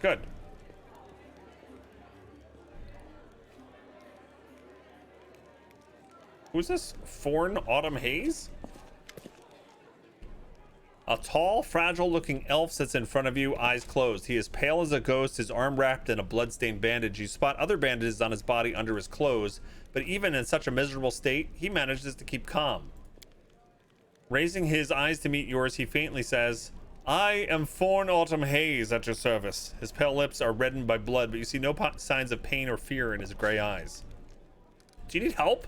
Good. Who's this? Forn Autumn Haze? A tall, fragile-looking elf sits in front of you, eyes closed. He is pale as a ghost, his arm wrapped in a blood-stained bandage. You spot other bandages on his body under his clothes, but even in such a miserable state, he manages to keep calm. Raising his eyes to meet yours, he faintly says, I am Forn Autumn Haze at your service. His pale lips are reddened by blood, but you see no signs of pain or fear in his gray eyes. Do you need help?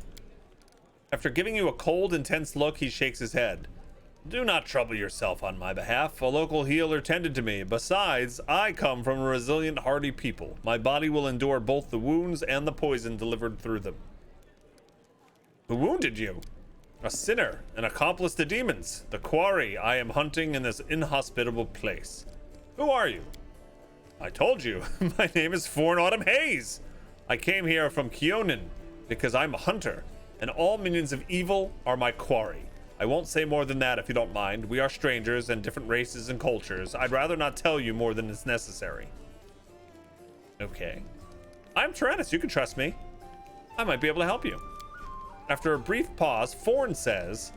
After giving you a cold, intense look, he shakes his head. Do not trouble yourself on my behalf. A local healer tended to me. Besides, I come from a resilient, hardy people. My body will endure both the wounds and the poison delivered through them. Who wounded you? A sinner, an accomplice to demons, the quarry I am hunting in this inhospitable place. Who are you? I told you, my name is Forn Autumn Haze. I came here from Keonin because I'm a hunter, and all minions of evil are my quarry. I won't say more than that if you don't mind. We are strangers and different races and cultures. I'd rather not tell you more than is necessary. Okay. I'm Tyrannus, you can trust me. I might be able to help you. After a brief pause, Forn says,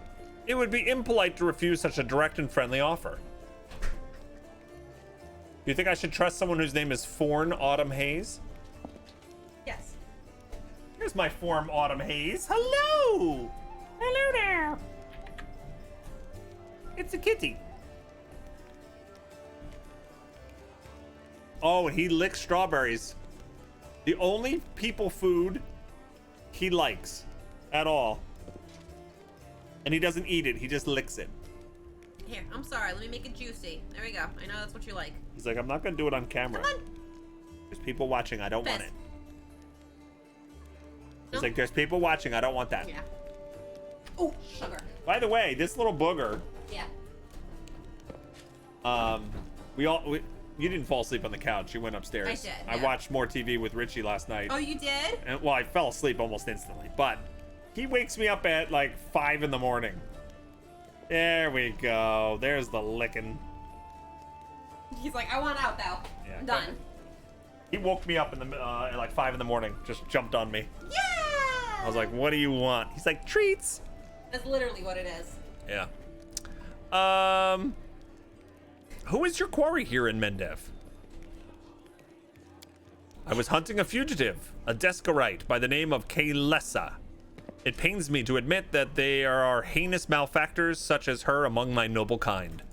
it would be impolite to refuse such a direct and friendly offer. Do you think I should trust someone whose name is Forn Autumn Haze? Yes. Here's my Forn Autumn Haze. Hello! Hello there. It's a kitty. Oh, he licks strawberries. The only people food he likes at all. And he doesn't eat it, he just licks it. Here, I'm sorry, let me make it juicy. There we go. I know that's what you like. He's like, I'm not gonna do it on camera. Come on. There's people watching, I don't want Fist. it. He's like, there's people watching, I don't want that. Yeah. Oh, sugar. By the way, this little booger, Yeah. you didn't fall asleep on the couch. You went upstairs. I did, I yeah. watched more TV with Richie last night. Oh, you did? And, well, I fell asleep almost instantly, but he wakes me up at like 5 in the morning. There we go. There's the licking. He's like, I want out though. Yeah, I'm done. He woke me up in the at like 5 in the morning. Just jumped on me. Yeah! I was like, "What do you want?" He's like, "Treats." That's literally what it is. Yeah. Who is your quarry here in Mendev? I was hunting a fugitive, a Descarite by the name of Kaylessa. It pains me to admit that there are heinous malefactors such as her among my noble kind.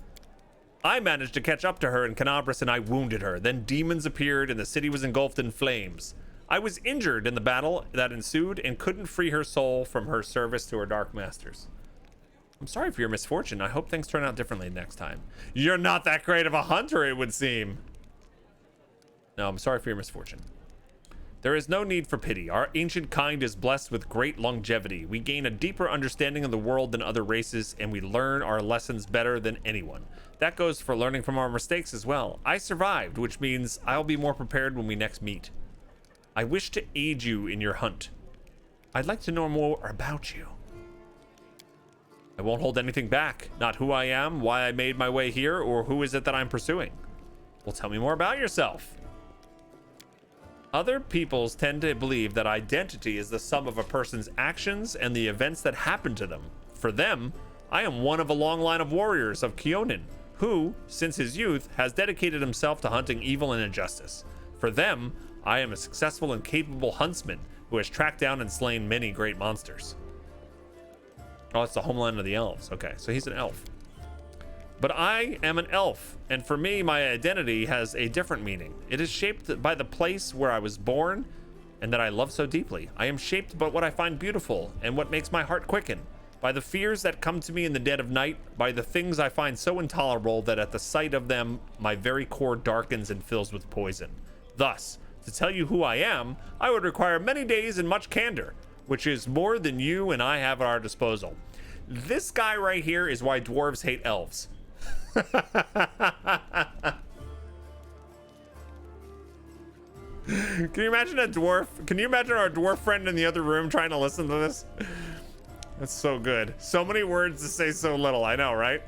I managed to catch up to her in Canabras and I wounded her. Then demons appeared and the city was engulfed in flames. I was injured in the battle that ensued and couldn't free her soul from her service to her dark masters. I'm sorry for your misfortune. I hope things turn out differently next time. You're not that great of a hunter, it would seem. No, I'm sorry for your misfortune. There is no need for pity. Our ancient kind is blessed with great longevity. We gain a deeper understanding of the world than other races, and we learn our lessons better than anyone. That goes for learning from our mistakes as well. I survived, which means I'll be more prepared when we next meet. I wish to aid you in your hunt. I'd like to know more about you. I won't hold anything back. Not who I am, why I made my way here, or who is it that I'm pursuing. Well, tell me more about yourself. Other peoples tend to believe that identity is the sum of a person's actions and the events that happen to them. For them, I am one of a long line of warriors of Keonin, who, since his youth, has dedicated himself to hunting evil and injustice. For them, I am a successful and capable huntsman who has tracked down and slain many great monsters. Oh, it's the homeland of the elves. Okay, so he's an elf. But I am an elf, and for me, my identity has a different meaning. It is shaped by the place where I was born and that I love so deeply. I am shaped by what I find beautiful and what makes my heart quicken, by the fears that come to me in the dead of night, by the things I find so intolerable that at the sight of them, my very core darkens and fills with poison. Thus, to tell you who I am, I would require many days and much candor, which is more than you and I have at our disposal. This guy right here is why dwarves hate elves. Can you imagine a dwarf? Can you imagine our dwarf friend in the other room trying to listen to this? That's so good. So many words to say so little. I know, right?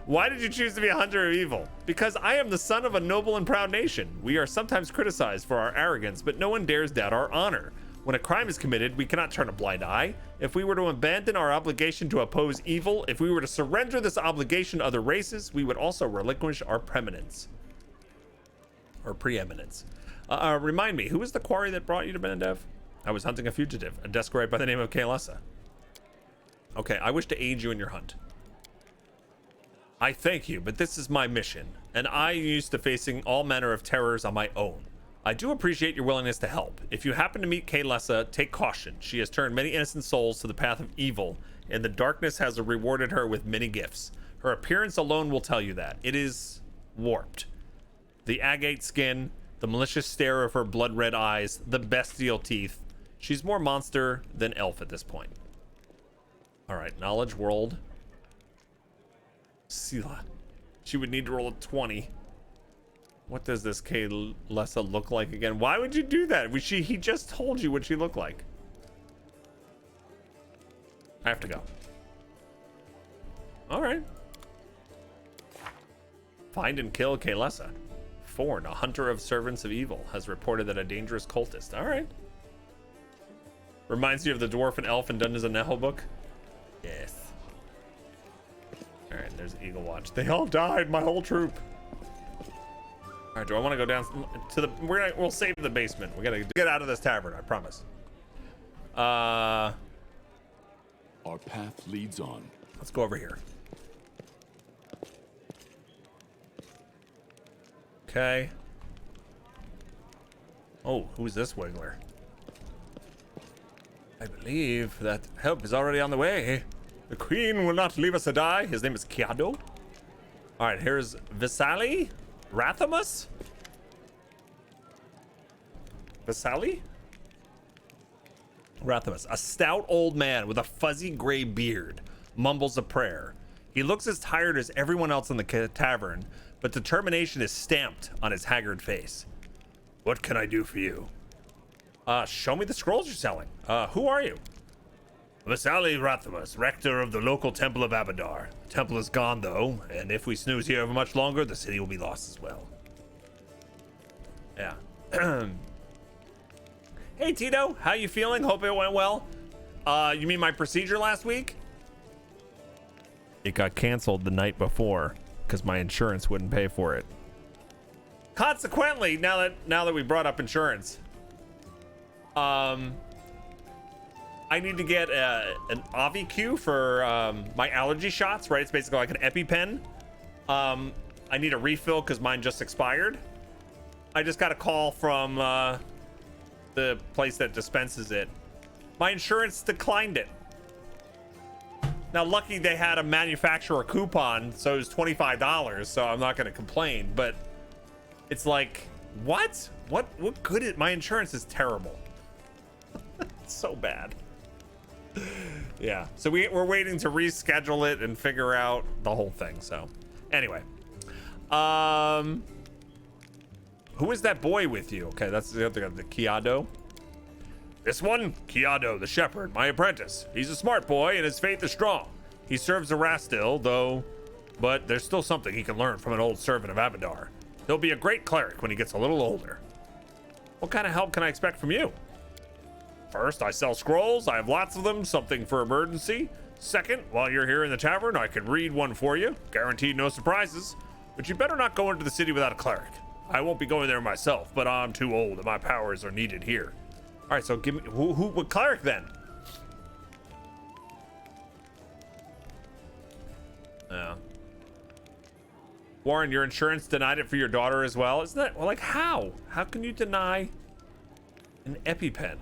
Why did you choose to be a hunter of evil? Because I am the son of a noble and proud nation. We are sometimes criticized for our arrogance, but no one dares doubt our honor. When a crime is committed, we cannot turn a blind eye. If we were to abandon our obligation to oppose evil, if we were to surrender this obligation to other races, we would also relinquish our preeminence. Or preeminence. Remind me, who was the quarry that brought you to Benendev? I was hunting a fugitive, a desperate by the name of Kaelessa. Okay, I wish to aid you in your hunt. I thank you, but this is my mission, and I am used to facing all manner of terrors on my own. I do appreciate your willingness to help. If you happen to meet Kaelessa, take caution. She has turned many innocent souls to the path of evil, and the darkness has rewarded her with many gifts. Her appearance alone will tell you that. It is warped. The agate skin, the malicious stare of her blood-red eyes, the bestial teeth. She's more monster than elf at this point. All right, knowledge world. Sila. She would need to roll a 20. What does this Kaelessa look like again? Why would you do that? He just told you what she looked like. I have to go. All right. Find and kill Kaelessa. Forn, a hunter of servants of evil, has reported that a dangerous cultist. All right. Reminds you of the dwarf and elf in Dungeons and Neho book? Yes. All right, there's Eagle Watch. They all died, my whole troop. All right, do I want to go down to the... We'll save the basement. We got to get out of this tavern, I promise. Our path leads on. Let's go over here. Okay. Oh, who's this wiggler? I believe that help is already on the way. The queen will not leave us to die. His name is Kiado. All right, here's Visali Rathamus. Visali Rathamus, a stout old man with a fuzzy gray beard, mumbles a prayer. He looks as tired as everyone else in the tavern, but determination is stamped on his haggard face. What can I do for you? Show me the scrolls you're selling. Who are you? Vasali Rathamus, rector of the local temple of Abadar. The temple is gone, though, and if we snooze here for much longer, the city will be lost as well. Yeah. Hey, Tito. How you feeling? Hope it went well. You mean my procedure last week? It got canceled the night before because my insurance wouldn't pay for it. Consequently, now that we brought up insurance, I need to get an AviQ for my allergy shots, right? It's basically like an EpiPen. I need a refill because mine just expired. I just got a call from the place that dispenses it. My insurance declined it. Now, lucky they had a manufacturer coupon, so it was $25, so I'm not going to complain, but it's like, what good is... My insurance is terrible. It's so bad. Yeah, so we're waiting to reschedule it and figure out the whole thing. So anyway, who is that boy with you? Okay, that's the other guy, the Kiado. This one, Kiado, the shepherd, my apprentice. He's a smart boy and his faith is strong. He serves Erastil, though, but there's still something he can learn from an old servant of Abadar. He'll be a great cleric when he gets a little older. What kind of help can I expect from you? First, I sell scrolls. I have lots of them, something for emergency. Second, while you're here in the tavern, I can read one for you. Guaranteed no surprises. But you better not go into the city without a cleric. I won't be going there myself, but I'm too old and my powers are needed here. All right, so give me what cleric then? Yeah. Warren, your insurance denied it for your daughter as well. Isn't that, well, like, how? How can you deny an EpiPen?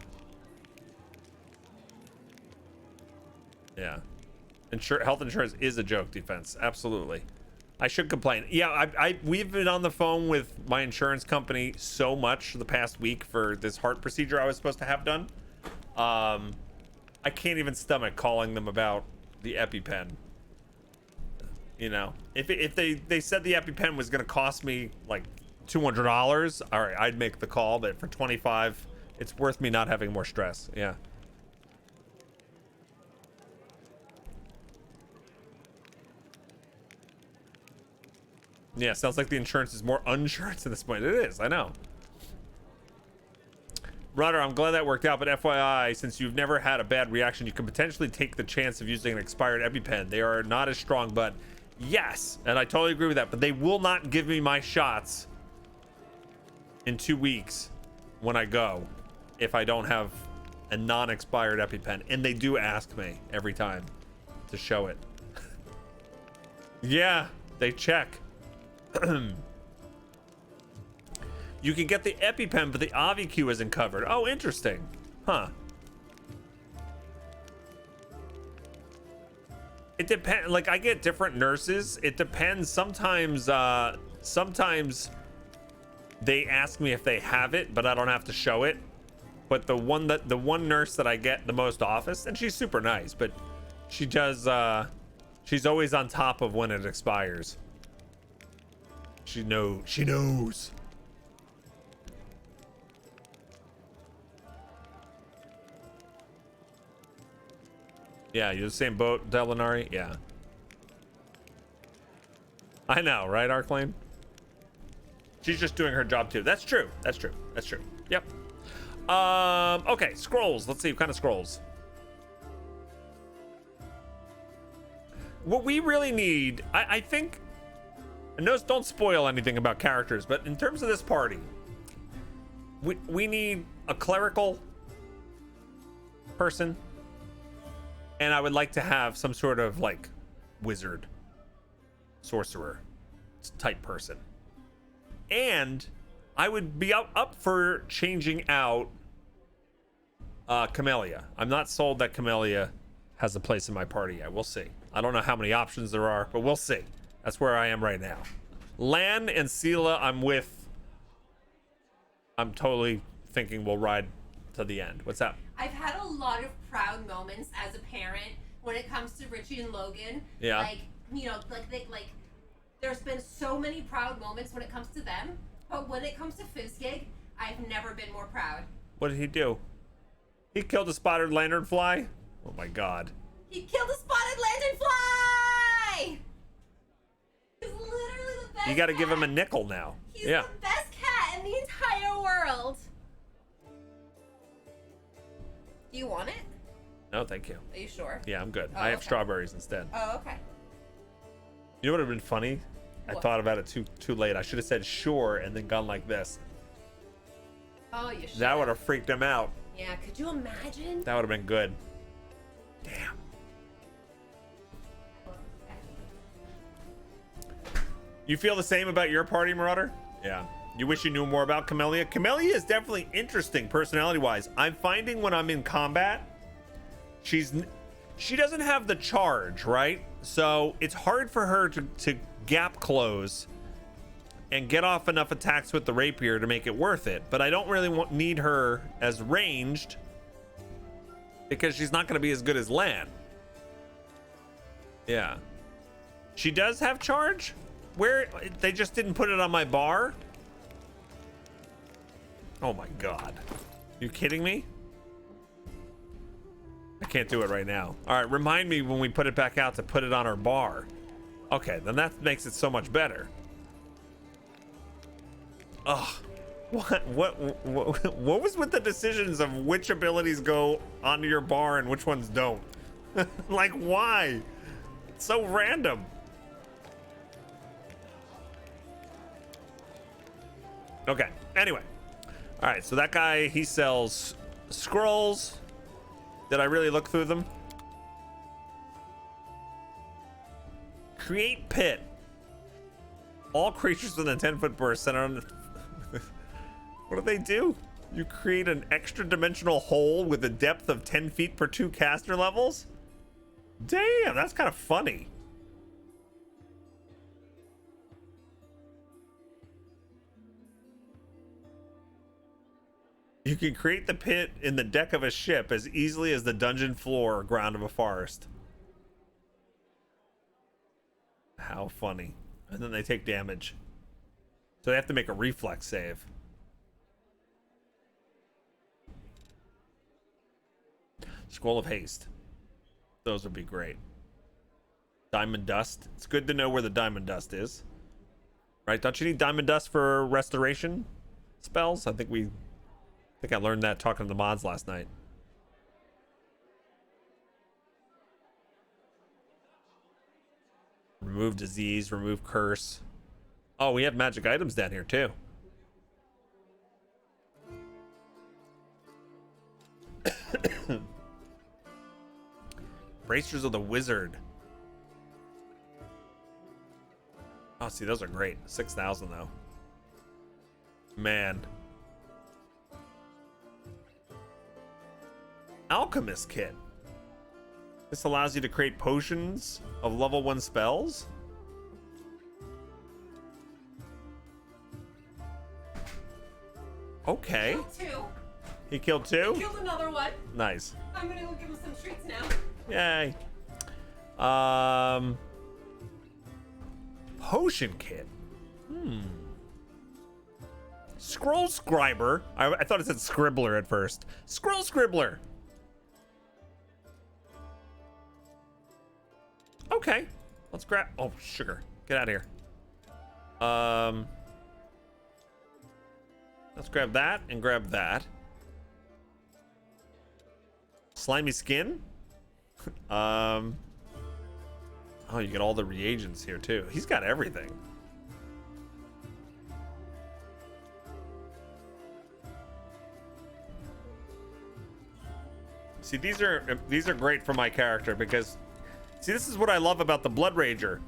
Yeah. Health insurance is a joke, defense. Absolutely. I should complain. Yeah, we've been on the phone with my insurance company so much the past week for this heart procedure I was supposed to have done. I can't even stomach calling them about the EpiPen. You know, if they said the EpiPen was going to cost me like $200, all right, I'd make the call, but for $25, it's worth me not having more stress. Yeah. Yeah, sounds like the insurance is more insurance at this point. It is, I know. Rudder, I'm glad that worked out, but FYI, since you've never had a bad reaction, you can potentially take the chance of using an expired EpiPen. They are not as strong, but yes, and I totally agree with that, but they will not give me my shots in 2 weeks when I go if I don't have a non-expired EpiPen, and they do ask me every time to show it. Yeah, they check. You can get the EpiPen, but the AviQ isn't covered. Oh, interesting. Huh. It depends. Like, I get different nurses. It depends. Sometimes they ask me if they have it, but I don't have to show it. But the one nurse that I get the most office, and she's super nice, but she does, she's always on top of when it expires. She knows. Yeah, you're the same boat, Delinari? Yeah. I know, right, Arclane? She's just doing her job too. That's true. That's true. That's true. Yep. Okay, scrolls. Let's see what kind of scrolls. What we really need, I think, and those don't spoil anything about characters, but in terms of this party, we need a clerical person. And I would like to have some sort of like wizard, sorcerer type person. And I would be up for changing out Camellia. I'm not sold that Camellia has a place in my party yet. We'll see. I don't know how many options there are, but we'll see. That's where I am right now. Lan and Sela, I'm totally thinking we'll ride to the end. What's up? I've had a lot of proud moments as a parent when it comes to Richie and Logan. Yeah. Like, you know, there's been so many proud moments when it comes to them, but when it comes to Fizzgig, I've never been more proud. What did he do? He killed a spotted lanternfly? Oh my god. He killed a spotted lanternfly! He's literally the best. You gotta cat. give him a nickel now. He's yeah. the best cat in the entire world. Do you want it? No, thank you. Are you sure? Yeah, I'm good. Oh, I have okay. strawberries instead. Oh, okay. You know what would have been funny? What? I thought about it too late. I should have said sure and then gone like this. Oh, you should. That would have freaked him out. Yeah, could you imagine? That would have been good. Damn. You feel the same about your party, Marauder? Yeah. You wish you knew more about Camellia? Camellia is definitely interesting personality-wise. I'm finding when I'm in combat, she doesn't have the charge, right? So it's hard for her to gap close and get off enough attacks with the rapier to make it worth it. But I don't really need her as ranged because she's not going to be as good as Lan. Yeah. She does have charge? Where they just didn't put it on my bar? Oh my god. You kidding me? I can't do it right now. All right, remind me when we put it back out to put it on our bar. Okay, then that makes it so much better. Ugh. What was with the decisions of which abilities go onto your bar and which ones don't? Like, why? It's so random. Okay, anyway. All right, so that guy, he sells scrolls. Did I really look through them? Create pit. All creatures within a 10-foot burst center on. What do they do? You create an extra dimensional hole with a depth of 10 feet per 2 caster levels? Damn, that's kind of funny. You can create the pit in the deck of a ship as easily as the dungeon floor or ground of a forest. How funny. And then they take damage. So they have to make a reflex save. Scroll of Haste. Those would be great. Diamond Dust. It's good to know where the Diamond Dust is. Right? Don't you need diamond dust for restoration spells? I think I learned that talking to the mods last night. Remove disease, remove curse. Oh, we have magic items down here too. Bracers of the Wizard. Oh, see, those are great. 6,000 though. Man. Alchemist Kit. This allows you to create potions of level 1 spells. Okay. Two. He killed 2? Killed another one. Nice. I'm gonna go give him some treats now. Yay. Potion Kit. Scroll Scriber. I thought it said Scribbler at first. Scroll Scribbler. Okay. Let's grab... Oh, sugar. Get out of here. Let's grab that and grab that. Slimy Skin. Oh, you get all the reagents here too. He's got everything. See, these are great for my character because, see, this is what I love about the Blood Rager.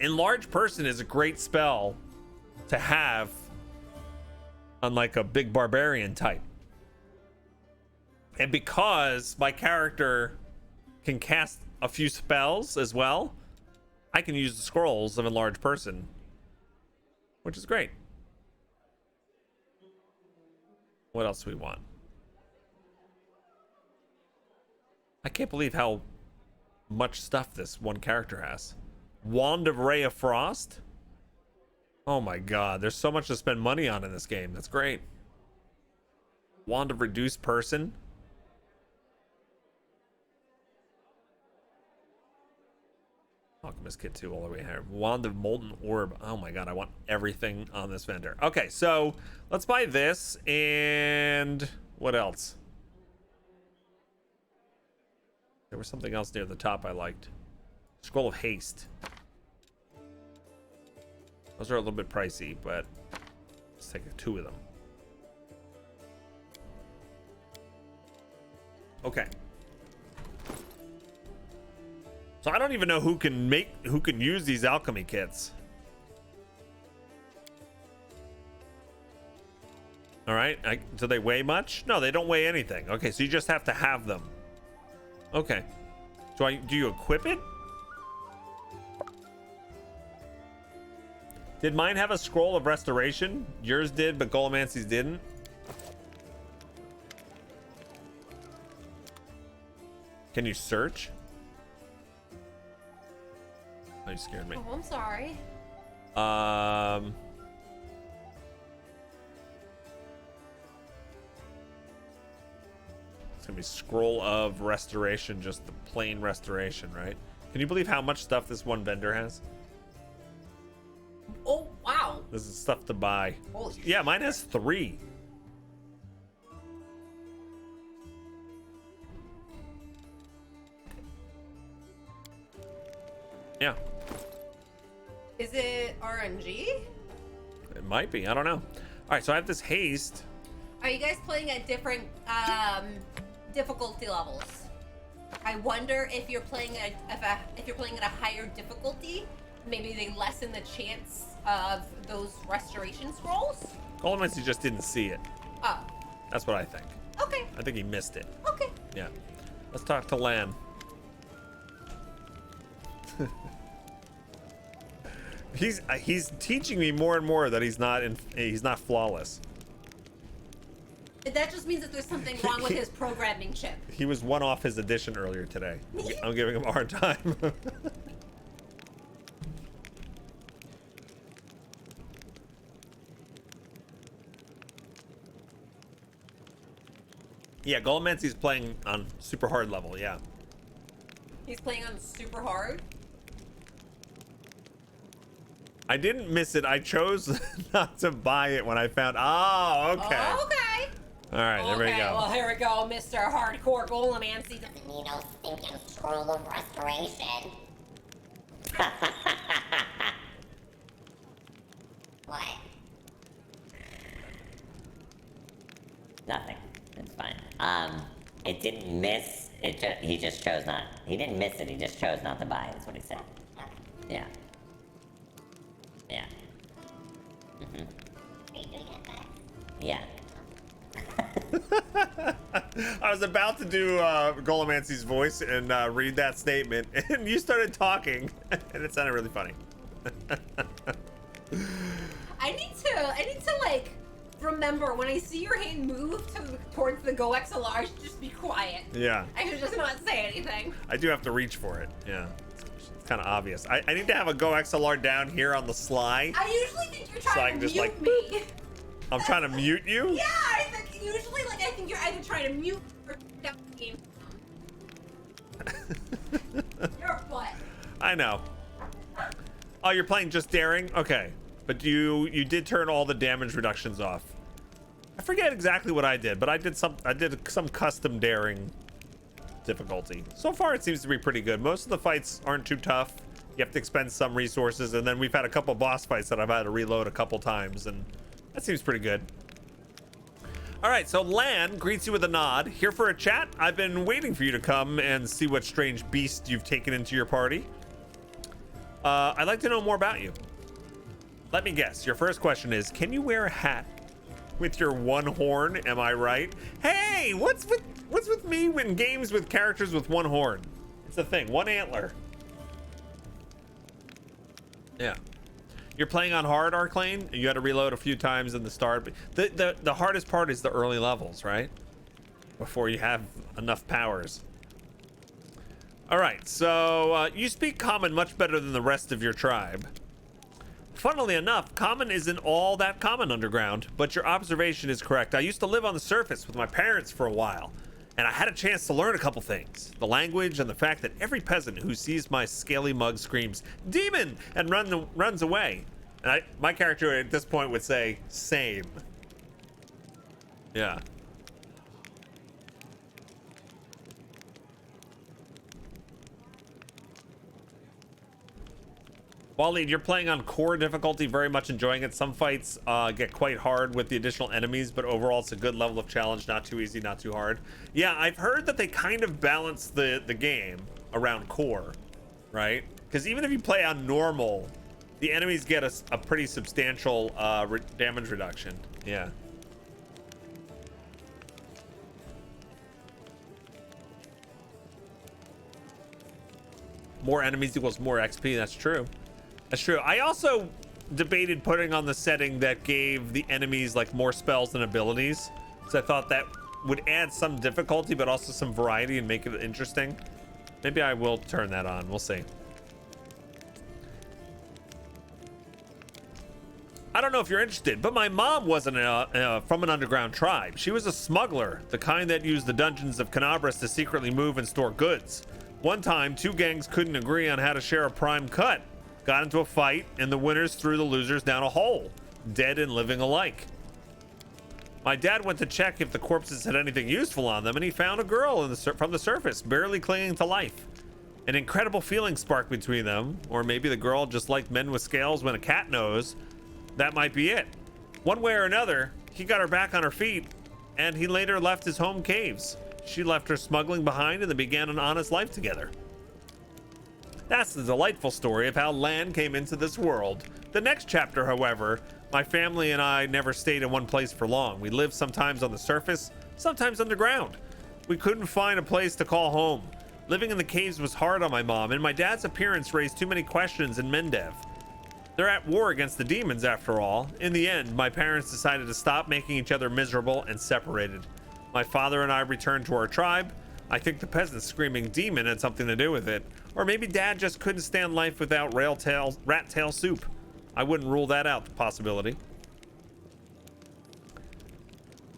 Enlarge Person is a great spell to have on like a big barbarian type. And because my character can cast a few spells as well, I can use the scrolls of Enlarge Person, which is great. What else do we want? I can't believe how much stuff this one character has. Wand of Ray of Frost. Oh my god, there's so much to spend money on in this game. That's great. Wand of Reduced Person. Alchemist Kit 2 all the way here. Wand of Molten Orb. Oh my god, I want everything on this vendor. Okay, so let's buy this and what else? There was something else near the top I liked. Scroll of Haste. Those are a little bit pricey, but let's take 2 of them. Okay. So I don't even know who can use these alchemy kits. All right. Do they weigh much? No, they don't weigh anything. Okay, so you just have to have them. Okay. Do you equip it? Did mine have a scroll of restoration? Yours did, but Golomancy's didn't. Can you search? Oh, you scared me. Oh, I'm sorry. It's gonna be scroll of restoration, just the plain restoration, right? Can you believe how much stuff this one vendor has? Oh, wow. This is stuff to buy. Holy Yeah, mine has 3. Yeah. Is it RNG? It might be. I don't know. All right, so I have this haste. Are you guys playing at different difficulty levels? I wonder if you're playing at if you're playing at a higher difficulty, maybe they lessen the chance of those restoration scrolls. Golomancy just didn't see it. Oh. That's what I think. Okay. I think he missed it. Okay. Yeah. Let's talk to Lan. He's teaching me more and more that he's not flawless. That just means that there's something wrong with his programming chip. He was 1 off his edition earlier today. I'm giving him a hard time. Yeah, Golomancy's playing on super hard level, yeah. He's playing on super hard. I didn't miss it. I chose not to buy it when I found. Oh, okay. Oh, okay. All right, there we go. Well, here we go, Mr. Hardcore Golemancy. Doesn't need no stinking scroll of restoration. What? Nothing. It's fine. It didn't miss. He just chose not. He didn't miss it. He just chose not to buy it. That's what he said. Yeah. Yeah. Are you gonna get that? Yeah. I was about to do Golemancy's voice and read that statement, and you started talking, and it sounded really funny. I need to like remember when I see your hand move towards the Go XLR, I should just be quiet. Yeah. I should just not say anything. I do have to reach for it. Yeah. It's kind of obvious. I need to have a Go XLR down here on the sly. I usually think you're So I trying can to just, mute like, me. I'm trying to mute you? Yeah, I think usually like I think you're either trying to mute or down the game. Your butt. I know. Oh, you're playing just daring? Okay. But you did turn all the damage reductions off. I forget exactly what I did, but I did some custom daring difficulty. So far it seems to be pretty good. Most of the fights aren't too tough. You have to expend some resources, and then we've had a couple boss fights that I've had to reload a couple times, and that seems pretty good. All right, so Lan greets you with a nod. Here for a chat? I've been waiting for you to come and see what strange beast you've taken into your party. I'd like to know more about you. Let me guess. Your first question is, can you wear a hat with your one horn? Am I right? Hey, what's with me when games with characters with one horn? It's a thing. One antler. Yeah. You're playing on hard, Arclane? You had to reload a few times in the start. The hardest part is the early levels, right? Before you have enough powers. All right, so you speak Common much better than the rest of your tribe. Funnily enough, Common isn't all that common underground, but your observation is correct. I used to live on the surface with my parents for a while, and I had a chance to learn a couple things. The language and the fact that every peasant who sees my scaly mug screams, "Demon!" and runs away. And my character at this point would say, "Same." Yeah. Waleed, you're playing on core difficulty, very much enjoying it. Some fights get quite hard with the additional enemies, but overall it's a good level of challenge. Not too easy, not too hard. Yeah, I've heard that they kind of balance the game around core, right? Because even if you play on normal, the enemies get a pretty substantial damage reduction. Yeah. More enemies equals more XP, that's true. That's true. I also debated putting on the setting that gave the enemies like more spells and abilities. So I thought that would add some difficulty, but also some variety and make it interesting. Maybe I will turn that on. We'll see. I don't know if you're interested, but my mom wasn't from an underground tribe. She was a smuggler, the kind that used the dungeons of Canabras to secretly move and store goods. One time, two gangs couldn't agree on how to share a prime cut. Got into a fight, and the winners threw the losers down a hole, dead and living alike. My dad went to check if the corpses had anything useful on them, and he found a girl from the surface, barely clinging to life. An incredible feeling sparked between them, or maybe the girl just liked men with scales when a cat knows. That might be it. One way or another, he got her back on her feet, and he later left his home caves. She left her smuggling behind, and they began an honest life together. That's the delightful story of how Lan came into this world. The next chapter, however, my family and I never stayed in one place for long. We lived sometimes on the surface, sometimes underground. We couldn't find a place to call home. Living in the caves was hard on my mom, and my dad's appearance raised too many questions in Mendev. They're at war against the demons, after all. In the end, my parents decided to stop making each other miserable and separated. My father and I returned to our tribe. I think the peasants screaming demon had something to do with it. Or maybe dad just couldn't stand life without rat tail soup. I wouldn't rule that out, the possibility.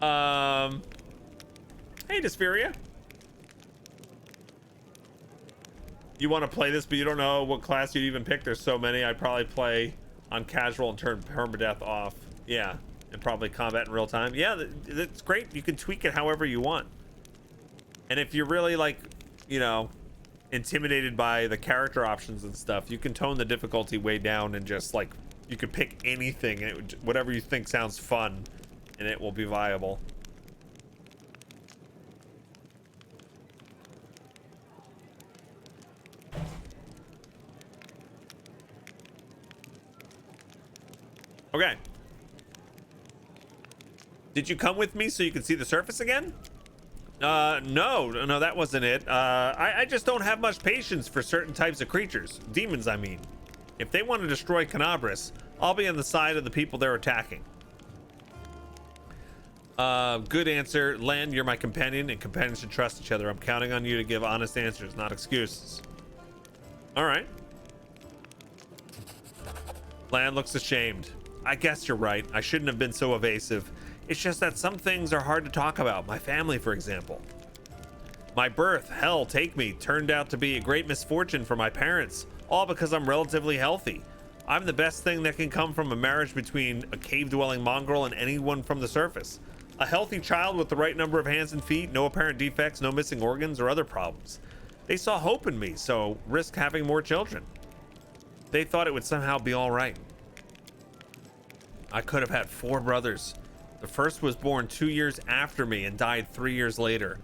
Hey, Dyspheria. You want to play this, but you don't know what class you'd even pick. There's so many. I'd probably play on casual and turn permadeath off. Yeah, and probably combat in real time. Yeah, that's great. You can tweak it however you want. And if you're really like, you know, intimidated by the character options and stuff, you can tone the difficulty way down and just like, you could pick anything, and whatever you think sounds fun, and it will be viable. Okay. Did you come with me so you can see the surface again? No, that wasn't it. I just don't have much patience for certain types of creatures. Demons, I mean. If they want to destroy Canabras, I'll be on the side of the people they're attacking. Good answer. Lan, you're my companion, and companions should trust each other. I'm counting on you to give honest answers, not excuses. All right. Lan looks ashamed. I guess you're right. I shouldn't have been so evasive. It's just that some things are hard to talk about. My family, for example. My birth, hell take me, turned out to be a great misfortune for my parents, all because I'm relatively healthy. I'm the best thing that can come from a marriage between a cave-dwelling mongrel and anyone from the surface. A healthy child with the right number of hands and feet, no apparent defects, no missing organs or other problems. They saw hope in me, so risk having more children. They thought it would somehow be all right. I could have had 4 brothers. The first was born 2 years after me and died 3 years later.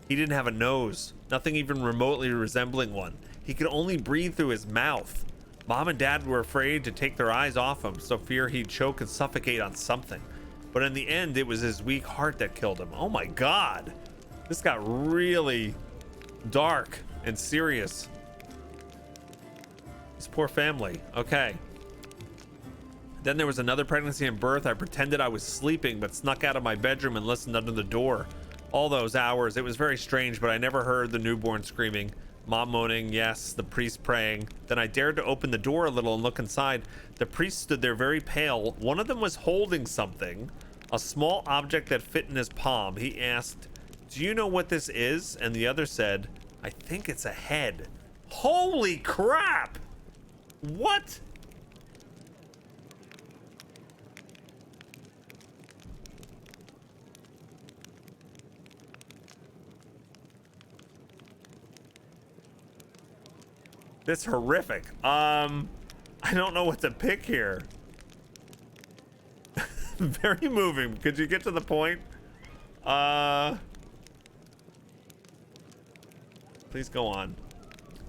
He didn't have a nose, nothing even remotely resembling one. He could only breathe through his mouth. Mom and Dad were afraid to take their eyes off him, so fear he'd choke and suffocate on something. But in the end, it was his weak heart that killed him. Oh my God. This got really dark and serious. This poor family. Okay. Then there was another pregnancy and birth. I pretended I was sleeping, but snuck out of my bedroom and listened under the door. All those hours, it was very strange, but I never heard the newborn screaming. Mom moaning, yes, the priest praying. Then I dared to open the door a little and look inside. The priest stood there very pale. One of them was holding something, a small object that fit in his palm. He asked, "Do you know what this is?" And the other said, "I think it's a head." Holy crap! What? That's horrific. I don't know what to pick here. Very moving. Could you get to the point? Please go on.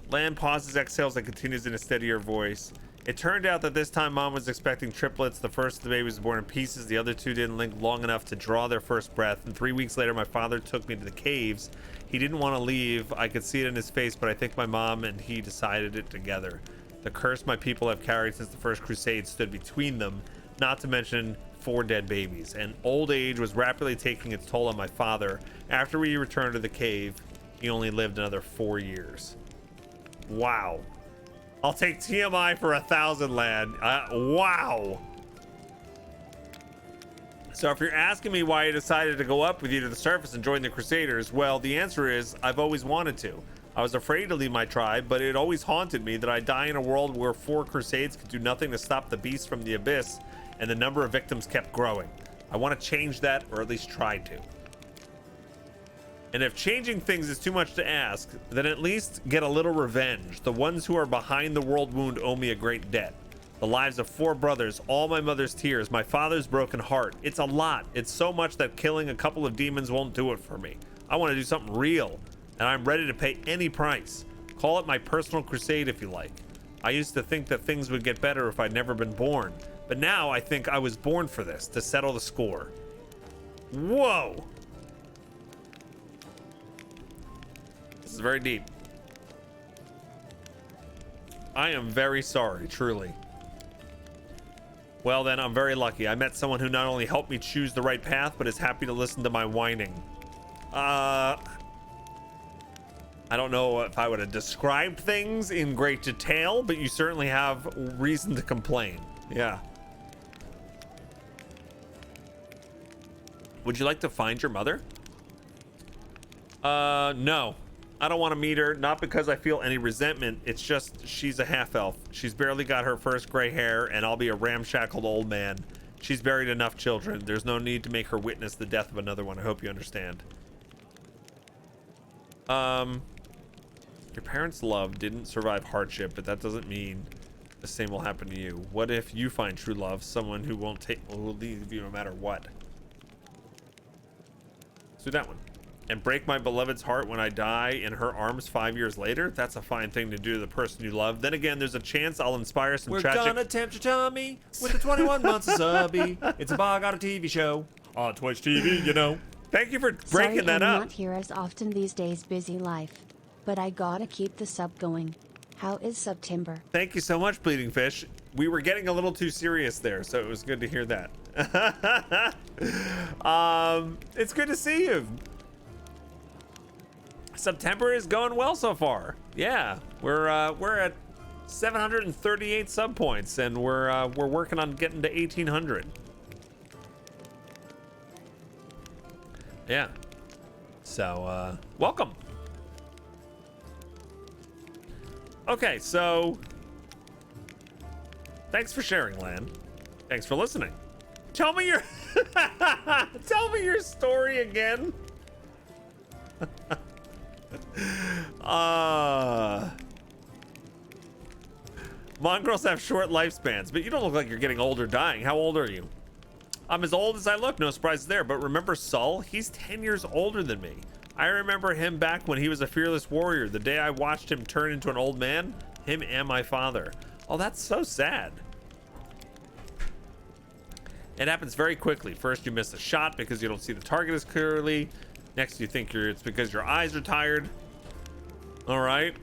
Lan pauses, exhales, and continues in a steadier voice. It turned out that this time Mom was expecting triplets. The first of the baby was born in pieces. The other two didn't live long enough to draw their first breath. And 3 weeks later, my father took me to the caves. He didn't want to leave. I could see it in his face, but I think my mom and he decided it together. The curse my people have carried since the first crusade stood between them, not to mention 4 dead babies. And old age was rapidly taking its toll on my father. After we returned to the cave, he only lived another 4 years. Wow. I'll take TMI for 1,000 Lan. Wow. So if you're asking me why I decided to go up with you to the surface and join the Crusaders, well, the answer is I've always wanted to. I was afraid to leave my tribe, but it always haunted me that I'd die in a world where 4 crusades could do nothing to stop the beast from the abyss, and the number of victims kept growing. I want to change that, or at least try to. And if changing things is too much to ask, then at least get a little revenge. The ones who are behind the world wound owe me a great debt. The lives of 4 brothers, all my mother's tears, my father's broken heart. It's a lot. It's so much that killing a couple of demons won't do it for me. I want to do something real, and I'm ready to pay any price. Call it my personal crusade if you like. I used to think that things would get better if I'd never been born, but now I think I was born for this, to settle the score. Whoa! This is very deep. I am very sorry, truly. Well then, I'm very lucky. I met someone who not only helped me choose the right path, but is happy to listen to my whining. I don't know if I would have described things in great detail, but you certainly have reason to complain. Yeah. Would you like to find your mother? No. I don't want to meet her, not because I feel any resentment. It's just she's a half-elf. She's barely got her first gray hair, and I'll be a ramshackled old man. She's buried enough children. There's no need to make her witness the death of another one. I hope you understand. Your parents' love didn't survive hardship, but that doesn't mean the same will happen to you. What if you find true love, someone who will leave you no matter what? Let's do that one. And break my beloved's heart when I die in her arms 5 years later? That's a fine thing to do to the person you love. Then again, there's a chance I'll inspire some tragic... We're gonna tempt your tummy with the 21 months of subby. It's a Bog Otter TV show on Twitch TV, you know. Thank you for breaking that I'm up. not here as often these days, busy life. But I gotta keep the sub going. How is September? Thank you so much, Bleeding Fish. We were getting a little too serious there, so it was good to hear that. It's good to see you. September is going well so far. Yeah, we're at 738 sub points, and we're working on getting to 1800. Yeah. So welcome. Okay, so thanks for sharing, Lan. Thanks for listening. Tell me your tell me your story again. Mongrels have short lifespans, but you don't look like you're getting old or dying. How old are you? I'm as old as I look, no surprises there, but remember Saul? He's 10 years older than me. I remember him back when he was a fearless warrior. The day I watched him turn into an old man, him and my father. Oh, that's so sad. It happens very quickly. First, you miss a shot because you don't see the target as clearly. Next, you think it's because your eyes are tired. All right.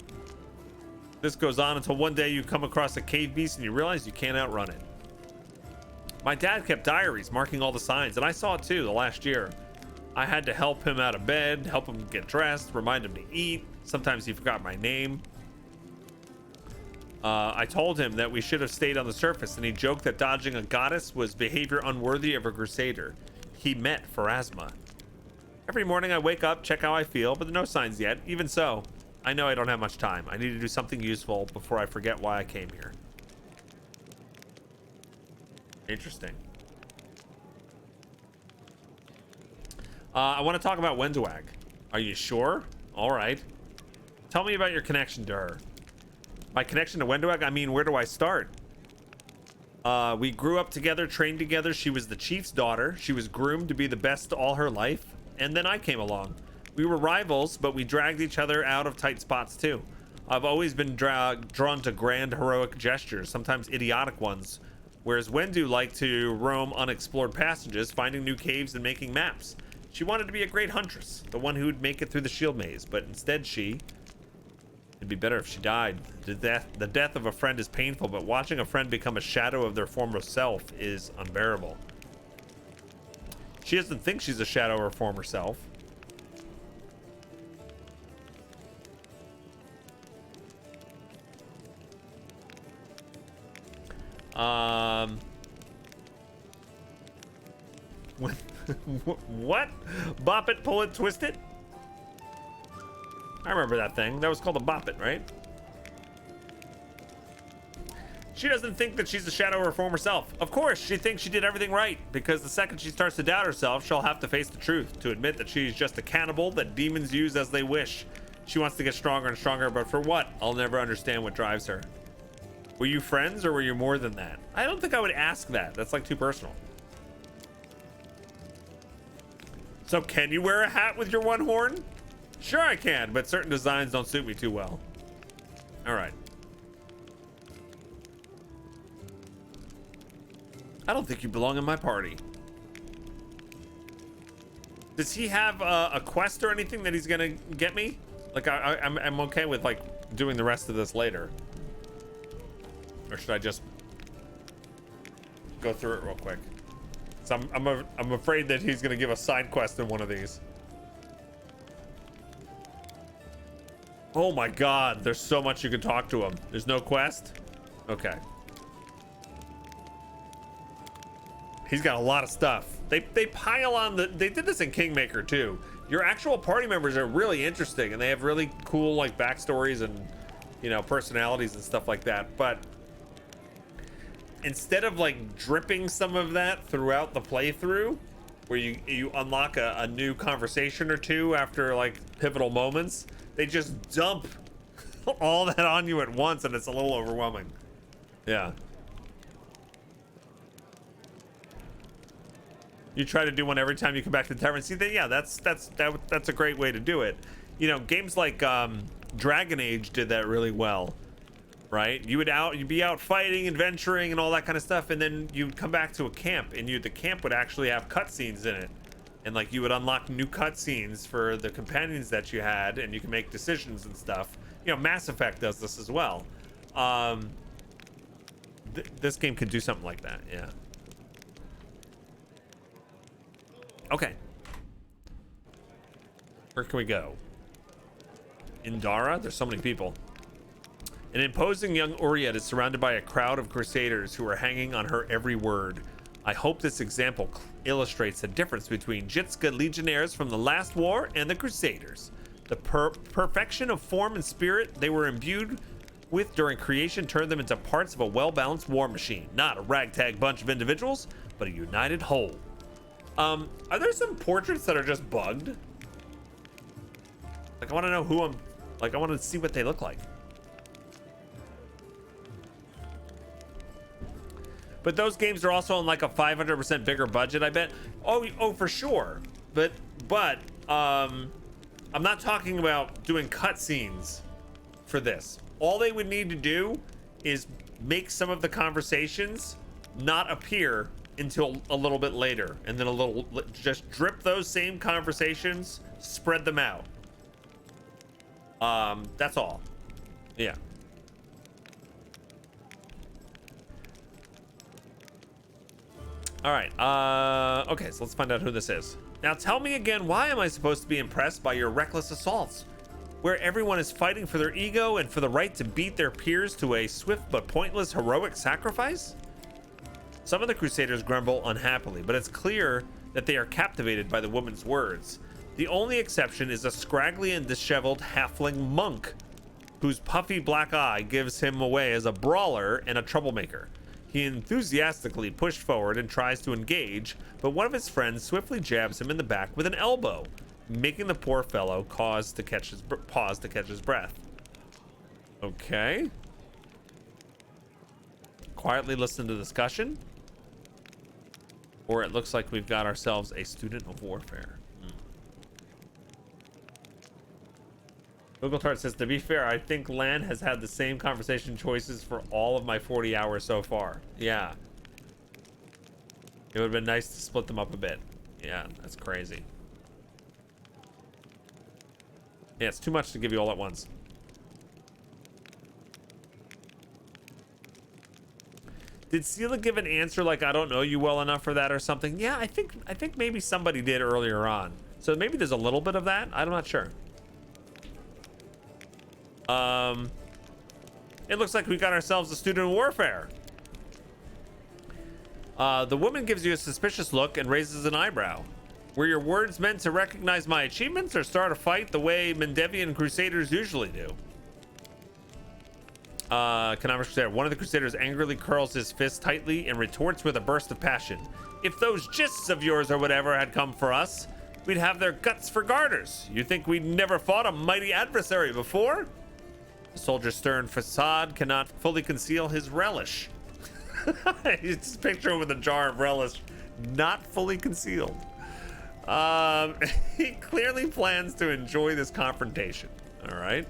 This goes on until one day you come across a cave beast and you realize you can't outrun it. My dad kept diaries marking all the signs, and I saw it too the last year. I had to help him out of bed, help him get dressed, remind him to eat. Sometimes he forgot my name. I told him that we should have stayed on the surface, and he joked that dodging a goddess was behavior unworthy of a crusader. He met Pharasma. Every morning I wake up, check how I feel, but no signs yet. Even so, I know I don't have much time. I need to do something useful before I forget why I came here. Interesting. I want to talk about Wendwag. Are you sure? All right. Tell me about your connection to her. My connection to Wendwag? I mean, where do I start? We grew up together, trained together. She was the chief's daughter. She was groomed to be the best all her life. And then I came along. We were rivals, but we dragged each other out of tight spots too. I've always been drawn to grand heroic gestures, sometimes idiotic ones. Whereas Wendu liked to roam unexplored passages, finding new caves and making maps. She wanted to be a great huntress, the one who would make it through the shield maze, but instead it'd be better if she died. The death of a friend is painful, but watching a friend become a shadow of their former self is unbearable. She doesn't think she's a shadow of her former self. What? Bop it, pull it, twist it? I remember that thing. That was called a bop it, right? She doesn't think that she's a shadow of her former self. Of course, she thinks she did everything right, because the second she starts to doubt herself, she'll have to face the truth, to admit that she's just a cannibal that demons use as they wish. She wants to get stronger and stronger, but for what? I'll never understand what drives her. Were you friends, or were you more than that? I don't think I would ask that. That's like too personal. So can you wear a hat with your one horn? Sure I can, but certain designs don't suit me too well. All right. I don't think you belong in my party. Does he have a quest or anything that he's gonna get me? Like I'm okay with like doing the rest of this later. Or should I just go through it real quick? So I'm afraid that he's gonna give a side quest in one of these. Oh my god, there's so much you can talk to him. There's no quest? Okay. He's got a lot of stuff. They pile on they did this in Kingmaker too. Your actual party members are really interesting, and they have really cool like backstories and, you know, personalities and stuff like that. But instead of like dripping some of that throughout the playthrough, where you unlock a new conversation or two after like pivotal moments, they just dump all that on you at once, and it's a little overwhelming. Yeah. You try to do one every time you come back to the tavern. See, yeah, that's a great way to do it. You know, games like Dragon Age did that really well, right? You'd be out fighting, adventuring, and all that kind of stuff, and then you'd come back to a camp, and the camp would actually have cutscenes in it, and like you would unlock new cutscenes for the companions that you had, and you can make decisions and stuff. You know, Mass Effect does this as well. This game could do something like that, yeah. Okay. Where can we go? Indara? There's so many people. An imposing young Oriet is surrounded by a crowd of crusaders who are hanging on her every word. I hope this example illustrates the difference between Jitska legionnaires from the last war and the crusaders. The perfection of form and spirit they were imbued with during creation turned them into parts of a well-balanced war machine. Not a ragtag bunch of individuals, but a united whole. Are there some portraits that are just bugged? Like, I want to know who I want to see what they look like. But those games are also on like a 500% bigger budget, I bet. Oh, for sure. But I'm not talking about doing cutscenes for this. All they would need to do is make some of the conversations not appear until a little bit later, and then just drip those same conversations, spread them out. That's all. Yeah. All right. Okay, so let's find out who this is. Now tell me again, why am I supposed to be impressed by your reckless assaults, where everyone is fighting for their ego and for the right to beat their peers to a swift but pointless heroic sacrifice? Some of the Crusaders grumble unhappily, but it's clear that they are captivated by the woman's words. The only exception is a scraggly and disheveled halfling monk, whose puffy black eye gives him away as a brawler and a troublemaker. He enthusiastically pushed forward and tries to engage, but one of his friends swiftly jabs him in the back with an elbow, making the poor fellow pause to catch his breath. Okay. Quietly listen to the discussion. Or it looks like we've got ourselves a student of warfare. Google Tart says, to be fair, I think Lan has had the same conversation choices for all of my 40 hours so far. Yeah. It would have been nice to split them up a bit. Yeah, that's crazy. Yeah, it's too much to give you all at once. Did Sela give an answer like, I don't know you well enough for that or something? Yeah, I think maybe somebody did earlier on. So maybe there's a little bit of that. I'm not sure. It looks like we got ourselves a student of warfare. The woman gives you a suspicious look and raises an eyebrow. Were your words meant to recognize my achievements or start a fight the way Mendevian Crusaders usually do? Canonical Crusader. One of the Crusaders angrily curls his fist tightly and retorts with a burst of passion. If those gists of yours or whatever had come for us, we'd have their guts for garters. You think we'd never fought a mighty adversary before? The soldier's stern facade cannot fully conceal his relish. Just picture him with a jar of relish, not fully concealed. He clearly plans to enjoy this confrontation. All right.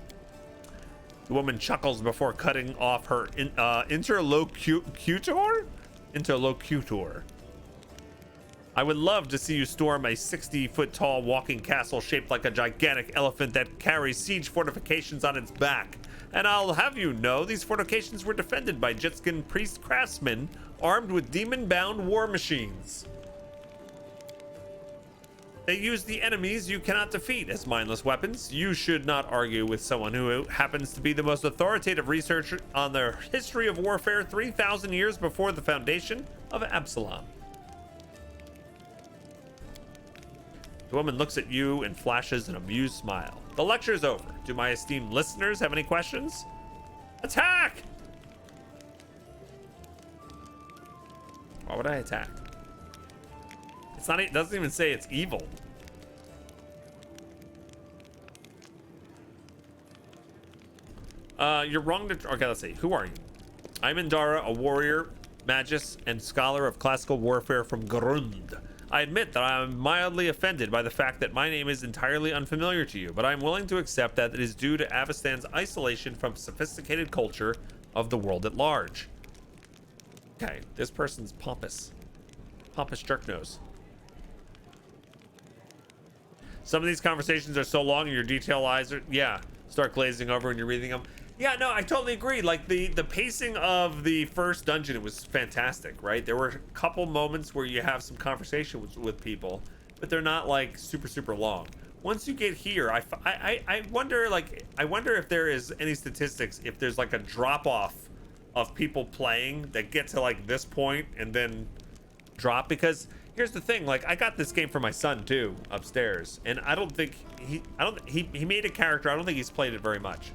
The woman chuckles before cutting off her interlocutor. I would love to see you storm a 60-foot tall walking castle shaped like a gigantic elephant that carries siege fortifications on its back. And I'll have you know, these fortifications were defended by Jitskin priest craftsmen armed with demon-bound war machines. They use the enemies you cannot defeat as mindless weapons. You should not argue with someone who happens to be the most authoritative researcher on the history of warfare 3,000 years before the foundation of Absalom. The woman looks at you and flashes an amused smile. The lecture is over. Do my esteemed listeners have any questions? Attack! Why would I attack? It's not, it doesn't even say it's evil. You're wrong to, okay, let's see. Who are you? I'm Indara, a warrior, magus, and scholar of classical warfare from Grund. I admit that I am mildly offended by the fact that my name is entirely unfamiliar to you, but I am willing to accept that it is due to Avistan's isolation from sophisticated culture of the world at large. Okay, this person's pompous. Pompous jerk-nose. Some of these conversations are so long and your detail eyes are, yeah, start glazing over when you're reading them. Yeah, no, I totally agree. Like the pacing of the first dungeon, it was fantastic, right? There were a couple moments where you have some conversation with people, but they're not like super long. Once you get here, I wonder, like, I wonder if there is any statistics, if there's like a drop off of people playing that get to like this point and then drop. Because here's the thing, like, I got this game for my son too upstairs, and I don't think he made a character. I don't think he's played it very much.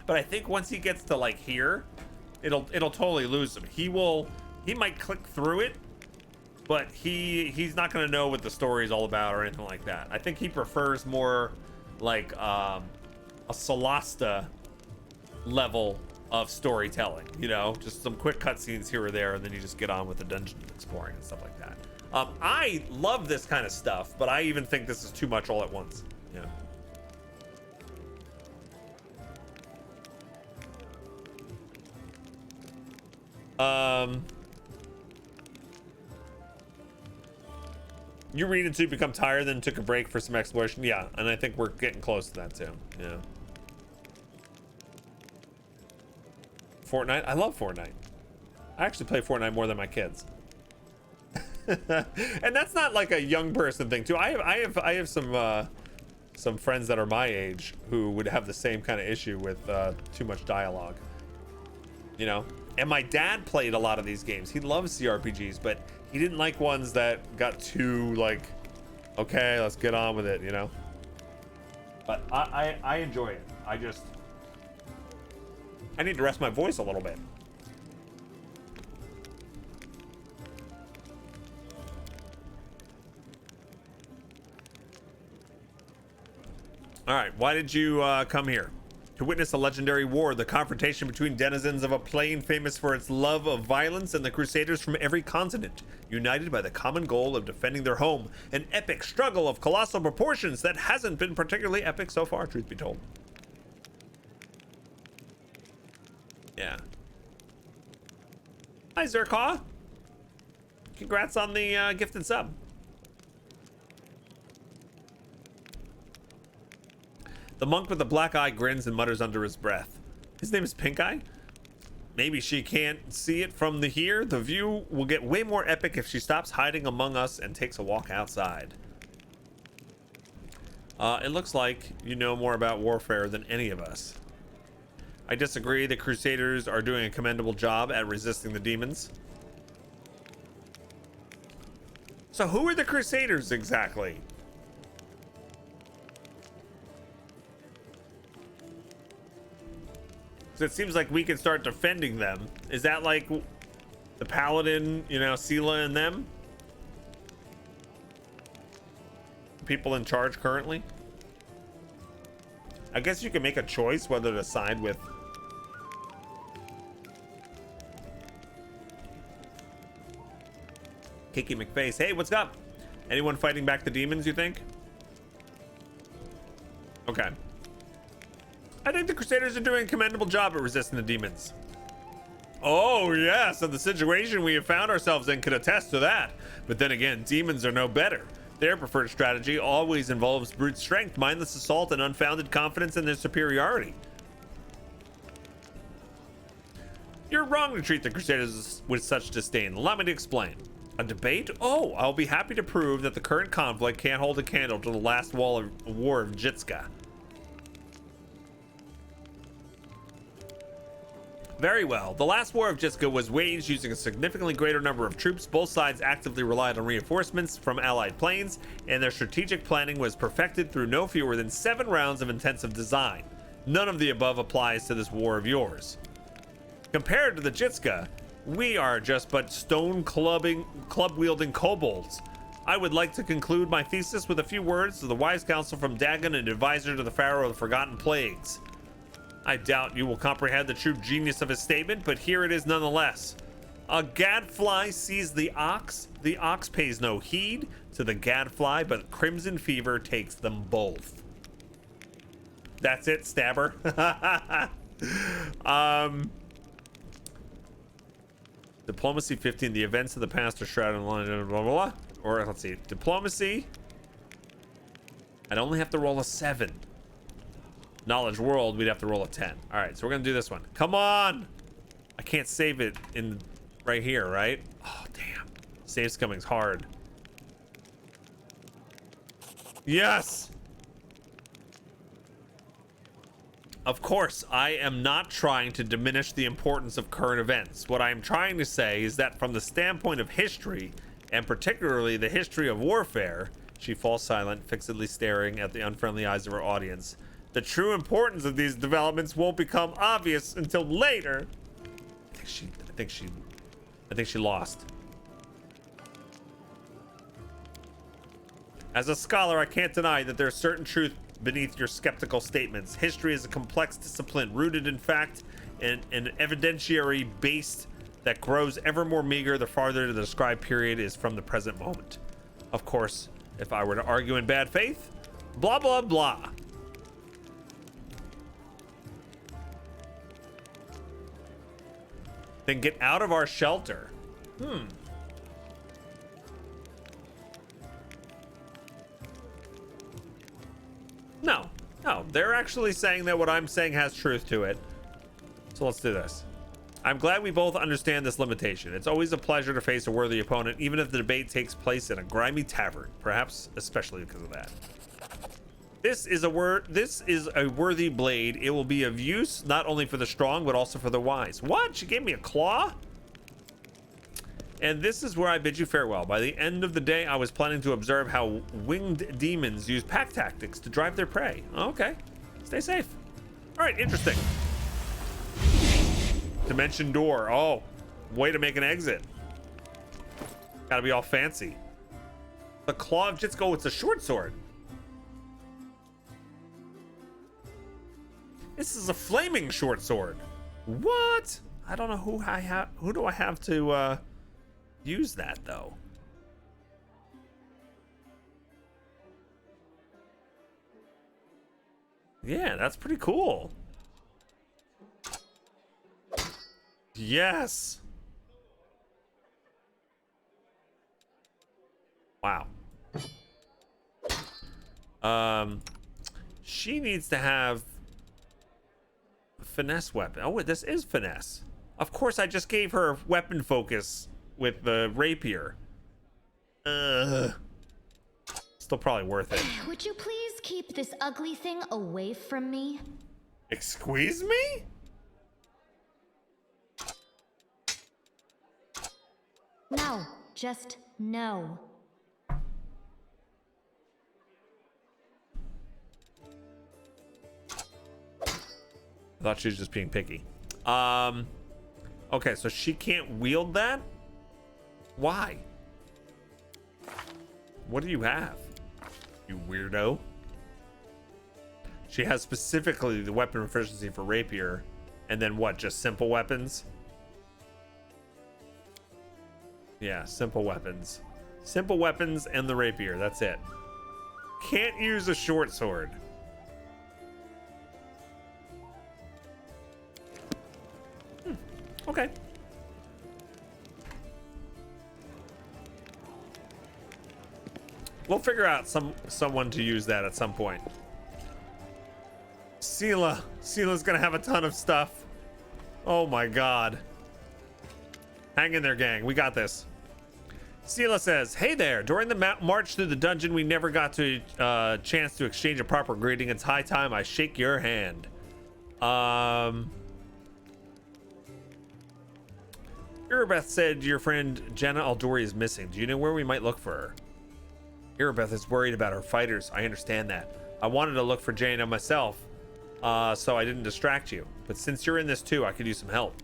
But I think once he gets to like here, it'll totally lose him. He might click through it, but he's not gonna know what the story is all about or anything like that. I think he prefers more like a Solasta level of storytelling, you know, just some quick cutscenes here or there, and then you just get on with the dungeon exploring and stuff like that. I love this kind of stuff, but I even think this is too much all at once. Yeah. You read until you become tired, then took a break for some exploration. Yeah, and I think we're getting close to that too. Yeah. Fortnite. I love Fortnite. I actually play Fortnite more than my kids. And that's not like a young person thing too. I have some friends that are my age who would have the same kind of issue with too much dialogue. You know? And my dad played a lot of these games. He loves CRPGs, but he didn't like ones that got too like, okay, let's get on with it, you know? But I enjoy it. I need to rest my voice a little bit. All right, why did you come here? To witness a legendary war, the confrontation between denizens of a plane famous for its love of violence and the crusaders from every continent, united by the common goal of defending their home. An epic struggle of colossal proportions that hasn't been particularly epic so far, truth be told. Yeah. Hi, Zerkaw. Congrats on the gifted sub. The monk with the black eye grins and mutters under his breath. His name is Pink Eye? Maybe she can't see it from here. The view will get way more epic if she stops hiding among us and takes a walk outside. It looks like you know more about warfare than any of us. I disagree. The Crusaders are doing a commendable job at resisting the demons. So who are the Crusaders exactly? So it seems like we can start defending them. Is that like the Paladin, you know, Sela and them? People in charge currently? I guess you can make a choice whether to side with... Kiki McFace. Hey, what's up? Anyone fighting back the demons, you think? Okay. I think the Crusaders are doing a commendable job at resisting the demons. Oh, yes, and the situation we have found ourselves in could attest to that. But then again, demons are no better. Their preferred strategy always involves brute strength, mindless assault, and unfounded confidence in their superiority. You're wrong to treat the Crusaders with such disdain. Allow me to explain. A debate? Oh, I'll be happy to prove that the current conflict can't hold a candle to the last war of Jitska. Very well. The last war of Jitska was waged using a significantly greater number of troops. Both sides actively relied on reinforcements from allied planes, and their strategic planning was perfected through no fewer than 7 rounds of intensive design. None of the above applies to this war of yours. Compared to the Jitska, we are just but stone club-wielding kobolds. I would like to conclude my thesis with a few words to the wise counsel from Dagon and advisor to the Pharaoh of the Forgotten Plagues. I doubt you will comprehend the true genius of his statement, but here it is nonetheless. A gadfly sees the ox pays no heed to the gadfly, but crimson fever takes them both. That's it, stabber. Diplomacy 15, the events of the past are shrouded in line, blah, blah, blah. Or let's see, diplomacy. I'd only have to roll a 7. Knowledge world, we'd have to roll a 10. All right, so we're gonna do this one. Come on! I can't save it in right here, right? Oh, damn. Save scumming's hard. Yes! Of course, I am not trying to diminish the importance of current events. What I am trying to say is that from the standpoint of history, and particularly the history of warfare, she falls silent, fixedly staring at the unfriendly eyes of her audience. The true importance of these developments won't become obvious until later. I think she lost. As a scholar, I can't deny that there's certain truth beneath your skeptical statements. History is a complex discipline rooted in fact and an evidentiary base that grows ever more meager the farther the described period is from the present moment. Of course, if I were to argue in bad faith, blah, blah, blah. Then get out of our shelter. No, they're actually saying that what I'm saying has truth to it. So let's do this. I'm glad we both understand this limitation. It's always a pleasure to face a worthy opponent, even if the debate takes place in a grimy tavern, perhaps especially because of that. This is a worthy blade. It will be of use not only for the strong, but also for the wise. What? She gave me a claw? And this is where I bid you farewell. By the end of the day, I was planning to observe how winged demons use pack tactics to drive their prey. Okay. Stay safe. All right, interesting. Dimension door. Oh, way to make an exit. Gotta be all fancy. The Claw of Jitsko, it's a short sword. This is a flaming short sword. What? I don't know who I have. Who do I have to use that though? Yeah, that's pretty cool. Yes. Wow. She needs to have a finesse weapon. Oh, wait, this is finesse. Of course, I just gave her weapon focus with the rapier. Still probably worth it. Would you please keep this ugly thing away from me? Excuse me? No, just no. I thought she was just being picky. Okay, so she can't wield that? Why? What do you have, you weirdo? She has specifically the weapon proficiency for rapier, and then what, just simple weapons? Yeah, simple weapons. Simple weapons and the rapier, that's it. Can't use a short sword. Okay. We'll figure out someone to use that at some point. Sela's gonna have a ton of stuff. Oh my god. Hang in there, gang. We got this. Sela says, hey there. During the march through the dungeon, we never got to chance to exchange a proper greeting. It's high time I shake your hand. Iribeth said your friend Jenna Aldori is missing. Do you know where we might look for her? Iribeth is worried about her fighters. I understand that. I wanted to look for Jaina myself, so I didn't distract you. But since you're in this too, I could use some help.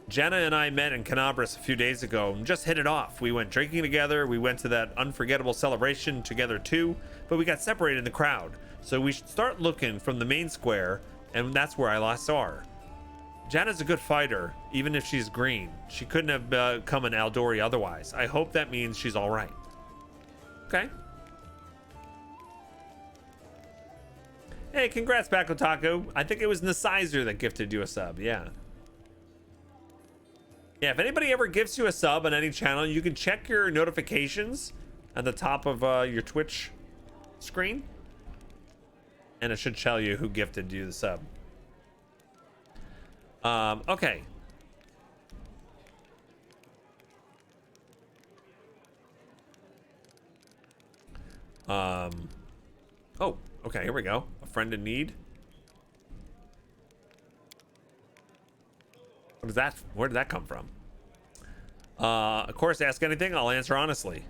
Jenna and I met in Canabras a few days ago and just hit it off. We went drinking together. We went to that unforgettable celebration together too, but we got separated in the crowd. So we should start looking from the main square, and that's where I last saw her. Jenna's a good fighter, even if she's green. She couldn't have become an Aldori otherwise. I hope that means she's all right. Okay. Hey, congrats, Paco Taco. I think it was Nasizer that gifted you a sub. Yeah. Yeah, if anybody ever gifts you a sub on any channel, you can check your notifications at the top of your Twitch screen. And it should tell you who gifted you the sub. Okay. Oh, okay, here we go. A friend in need. What is that? Where did that come from? Of course, ask anything, I'll answer honestly.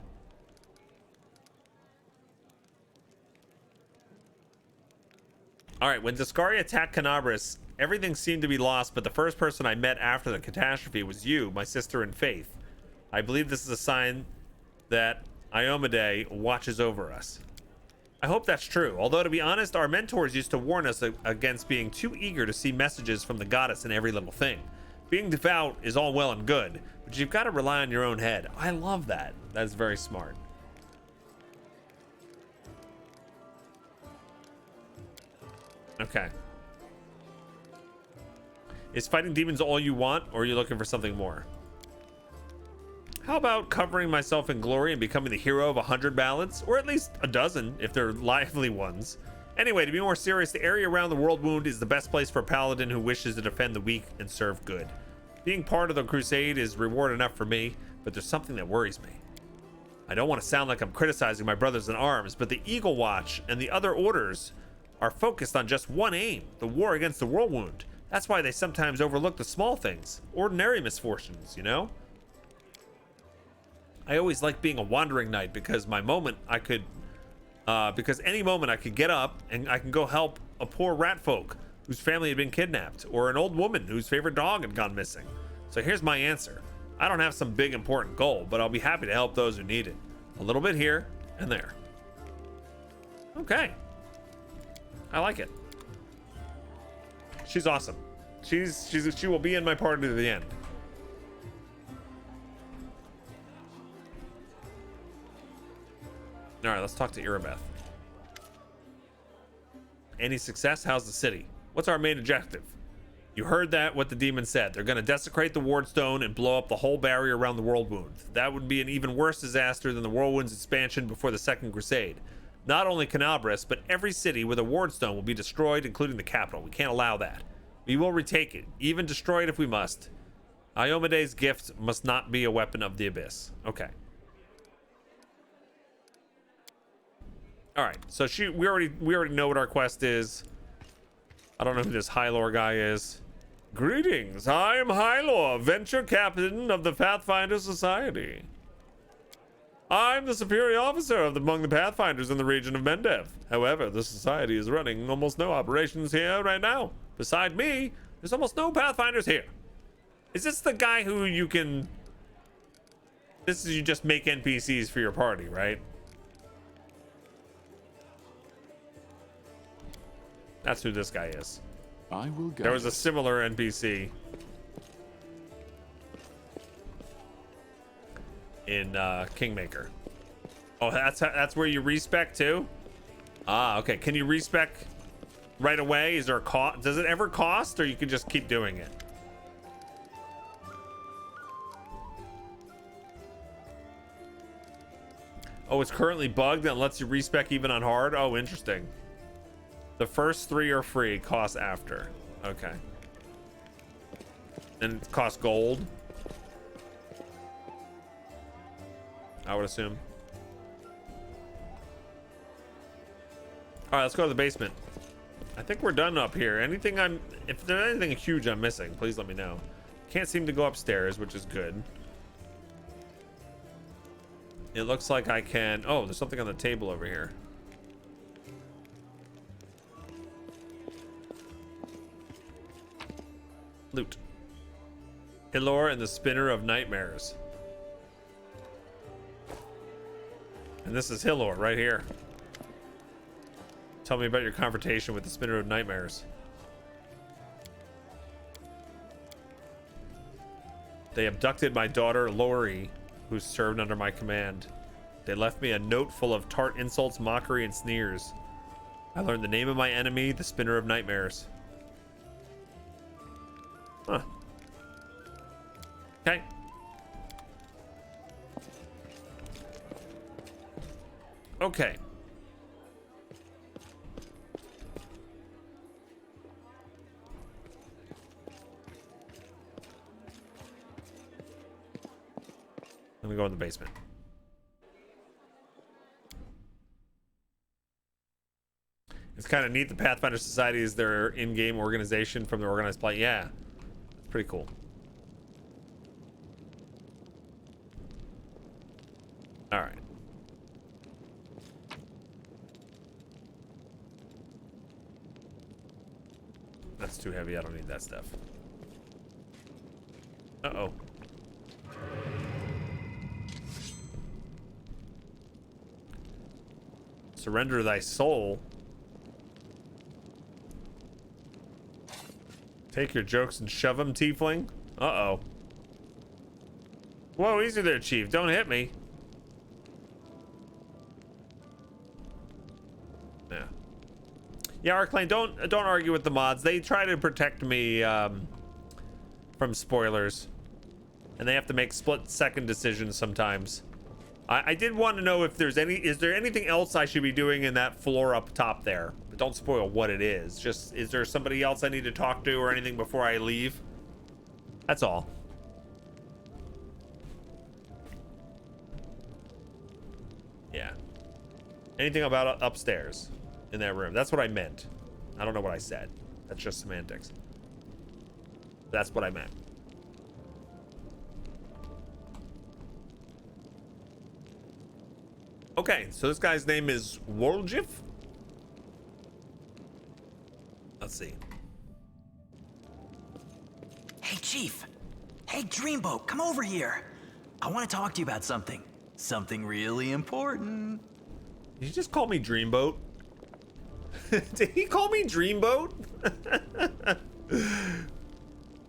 All right, when Discari attacked Canabras, everything seemed to be lost, but the first person I met after the catastrophe was you, my sister in faith. I believe this is a sign that Iomade watches over us. I hope that's true, although to be honest, our mentors used to warn us against being too eager to see messages from the goddess in every little thing. Being devout is all well and good, but you've got to rely on your own head. I love that. That's very smart. Okay. Is fighting demons all you want, or are you looking for something more? How about covering myself in glory and becoming the hero of 100 ballads? Or at least a dozen, if they're lively ones. Anyway, to be more serious, the area around the World Wound is the best place for a paladin who wishes to defend the weak and serve good. Being part of the crusade is reward enough for me, but there's something that worries me. I don't want to sound like I'm criticizing my brothers in arms, but the Eagle Watch and the other orders are focused on just one aim, the war against the World Wound. That's why they sometimes overlook the small things, ordinary misfortunes, you know? I always like being a wandering knight because any moment I could get up and I can go help a poor rat folk whose family had been kidnapped, or an old woman whose favorite dog had gone missing. So here's my answer. I don't have some big important goal, but I'll be happy to help those who need it. A little bit here and there. Okay. I like it. She's awesome. She will be in my party to the end. All right, let's talk to Iribeth. Any success? How's the city? What's our main objective? You heard what the demon said. They're going to desecrate the Wardstone and blow up the whole barrier around the World Wound. That would be an even worse disaster than the Whirlwind's expansion before the Second Crusade. Not only Canabras, but every city with a Wardstone will be destroyed, including the capital. We can't allow that. We will retake it, even destroy it if we must. Iomade's gift must not be a weapon of the abyss. Okay. All right, so we already know what our quest is. I don't know who this Hylor guy is. Greetings, I am Hylor, venture captain of the Pathfinder Society. I'm the superior officer among the Pathfinders in the region of Mendev. However, the society is running almost no operations here right now. Beside me, there's almost no Pathfinders here. Is this the guy who you can... This is you just make NPCs for your party, right? That's who this guy is. I will go. There was a similar NPC in Kingmaker. Oh, that's where you respec too? Ah, okay. Can you respec right away? Is there a cost? Does it ever cost, or you can just keep doing it? Oh, it's currently bugged and lets you respec even on hard? Oh, interesting. The first 3 are free, cost after. Okay. And it costs gold, I would assume. All right, let's go to the basement. I think we're done up here. If there's anything huge I'm missing, please let me know. Can't seem to go upstairs, which is good. It looks like I can... Oh, there's something on the table over here. Loot. Hilor and the Spinner of Nightmares. And this is Hilor right here. Tell me about your confrontation with the Spinner of Nightmares. They abducted my daughter, Lori, who served under my command. They left me a note full of tart insults, mockery, and sneers. I learned the name of my enemy, the Spinner of Nightmares. Huh. Okay. Okay. Let me go in the basement. It's kind of neat. The Pathfinder Society is their in-game organization from the organized play. Yeah, it's pretty cool. All right. That's too heavy. I don't need that stuff. Uh-oh. Surrender thy soul. Take your jokes and shove them, tiefling. Uh-oh. Whoa, easy there, Chief. Don't hit me. Yeah. Yeah, Arclane, don't argue with the mods. They try to protect me from spoilers. And they have to make split-second decisions sometimes. I did want to know if there's is there anything else I should be doing in that floor up top there? But don't spoil what it is. Just, is there somebody else I need to talk to or anything before I leave? That's all. Yeah. Anything about upstairs in that room? That's what I meant. I don't know what I said. That's just semantics. That's what I meant. Okay, so this guy's name is Woljif. Let's see. Hey, Chief. Hey, Dreamboat, come over here. I want to talk to you about something. Something really important. Did you just call me Dreamboat? Did he call me Dreamboat?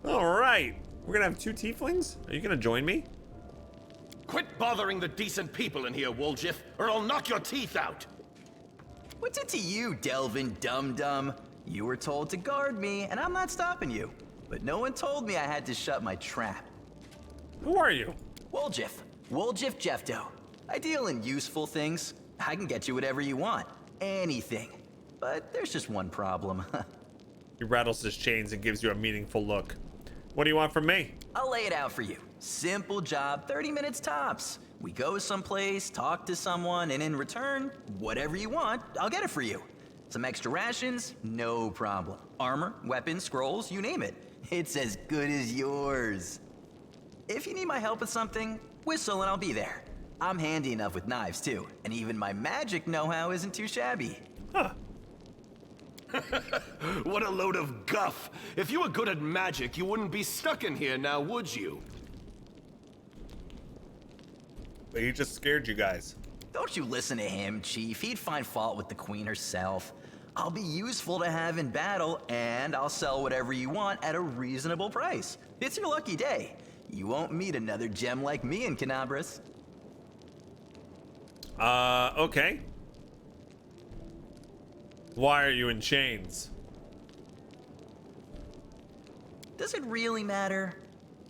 All right. We're going to have two tieflings? Are you going to join me? Quit bothering the decent people in here, Woljif, or I'll knock your teeth out! What's it to you, Delvin Dum-Dum? You were told to guard me, and I'm not stopping you. But no one told me I had to shut my trap. Who are you? Woljif. Woljif Jeffdo. I deal in useful things. I can get you whatever you want. Anything. But there's just one problem. He rattles his chains and gives you a meaningful look. What do you want from me? I'll lay it out for you. Simple job, 30 minutes tops. We go someplace, talk to someone, and in return, whatever you want, I'll get it for you. Some extra rations? No problem. Armor, weapons, scrolls, you name it. It's as good as yours. If you need my help with something, whistle and I'll be there. I'm handy enough with knives too, and even my magic know-how isn't too shabby. Huh. What a load of guff! If you were good at magic, you wouldn't be stuck in here now, would you? But he just scared you guys. Don't you listen to him, Chief. He'd find fault with the Queen herself. I'll be useful to have in battle, and I'll sell whatever you want at a reasonable price. It's your lucky day. You won't meet another gem like me in Canabras. Okay. Why are you in chains? Does it really matter?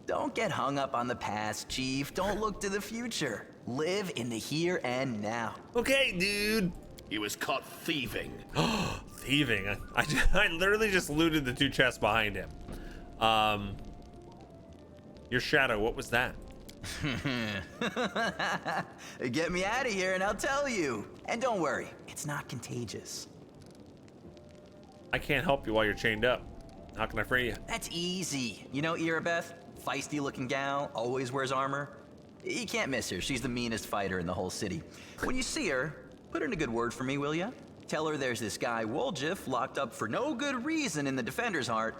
Don't get hung up on the past, Chief. Don't look to the future. Live in the here and now. Okay, dude. He was caught thieving. Thieving. I literally just looted the two chests behind him. Your shadow, what was that? Get me out of here and I'll tell you. And don't worry, it's not contagious. I can't help you while you're chained up. How can I free you? That's easy. You know, Iribeth, feisty looking gal, always wears armor. You can't miss her. She's the meanest fighter in the whole city. When you see her, put her in a good word for me, will ya? Tell her there's this guy, Woljif, locked up for no good reason in the Defender's Heart.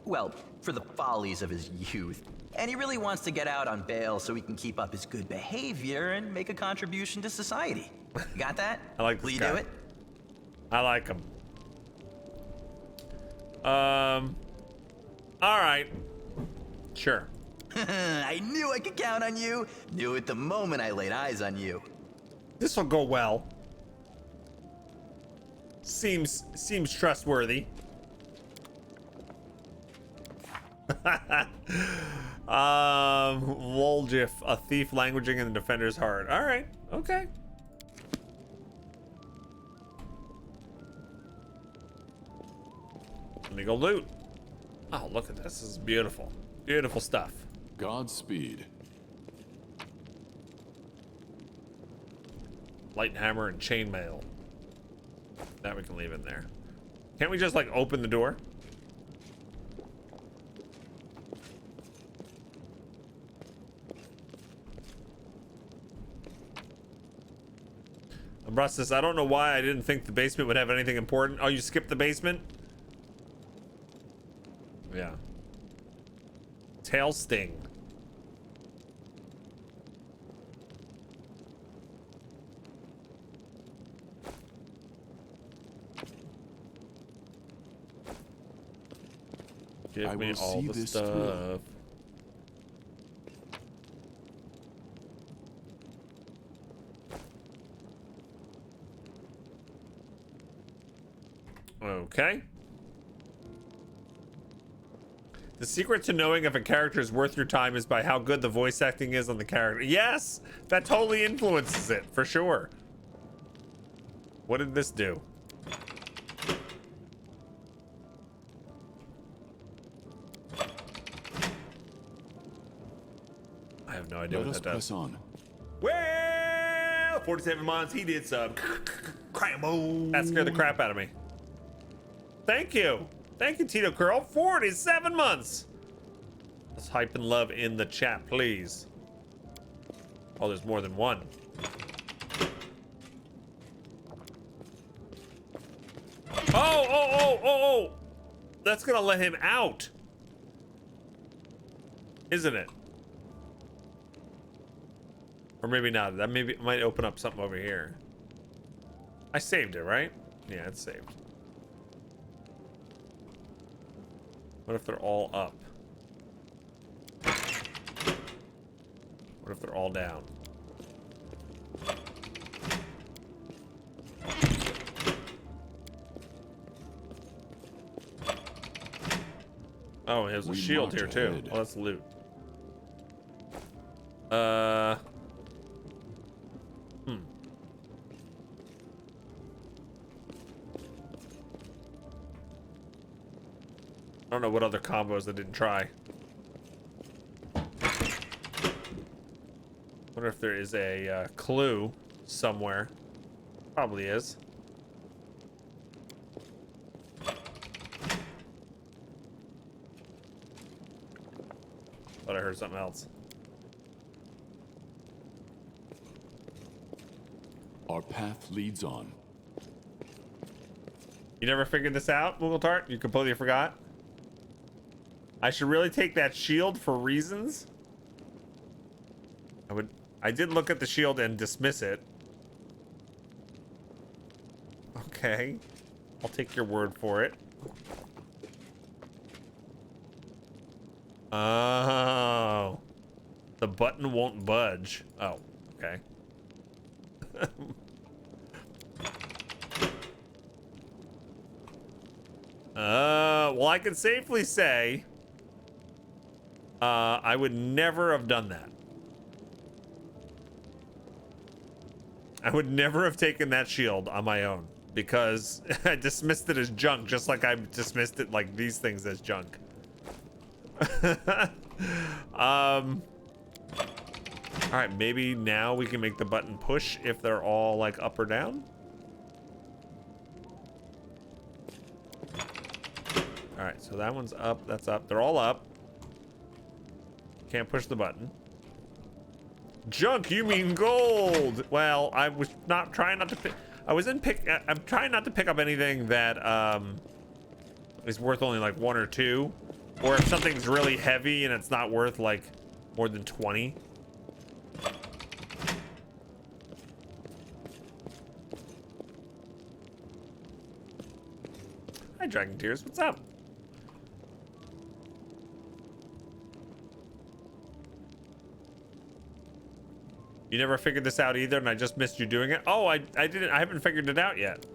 Well, for the follies of his youth. And he really wants to get out on bail so he can keep up his good behavior and make a contribution to society. You got that? I like Will this you guy. do it? I like him. All right. Sure. I knew I could count on you. Knew it the moment I laid eyes on you. This will go well. Seems trustworthy. Woljif, a thief languaging in the Defender's Heart. All right. Okay. Let me go loot. Oh, look at this. This is beautiful. Beautiful stuff. Godspeed. Light hammer and chainmail. That we can leave in there. Can't we just like open the door? Abrastus, I don't know why I didn't think the basement would have anything important. Oh, you skipped the basement? Yeah. Tail sting. Give me all the stuff. Okay. The secret to knowing if a character is worth your time is by how good the voice acting is on the character. Yes, that totally influences it, for sure. What did this do? I have no idea what that does. Press on. Well, 47 months, he did some. That scared the crap out of me. Thank you. Thank you, Tito Curl. 47 months. Let's hype and love in the chat, please. Oh, there's more than one. Oh. That's gonna let him out. Isn't it? Or maybe not. That maybe might open up something over here. I saved it, right? Yeah, it's saved. What if they're all up? What if they're all down? Oh, there's a shield here too. Oh, let's loot. I don't know what other combos I didn't try. Wonder if there is a clue somewhere. Probably is. Thought I heard something else. Our path leads on. You never figured this out, Moogle Tart? You completely forgot? I should really take that shield for reasons. I did look at the shield and dismiss it. Okay. I'll take your word for it. Oh. The button won't budge. Oh, okay. Well, I can safely say I would never have done that. I would never have taken that shield on my own because I dismissed it as junk, just like I dismissed it like these things as junk. All right, maybe now we can make the button push if they're all like up or down. All right, so that one's up, that's up. They're all up. Can't push the button. Junk, you mean gold? Well, I was not trying not to pick. I'm trying not to pick up anything that is worth only like 1 or 2, or if something's really heavy and it's not worth like more than 20. Hi, Dragon Tears. What's up? You never figured this out either, and I just missed you doing it. Oh, I didn't. I haven't figured it out yet.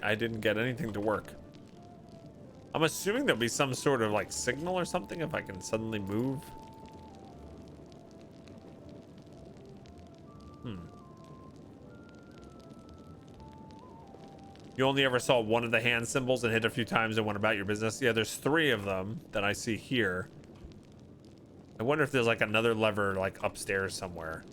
I didn't get anything to work. I'm assuming there'll be some sort of like signal or something if I can suddenly move. You only ever saw one of the hand symbols and hit a few times and went about your business. Yeah, there's 3 of them that I see here. I wonder if there's like another lever like upstairs somewhere.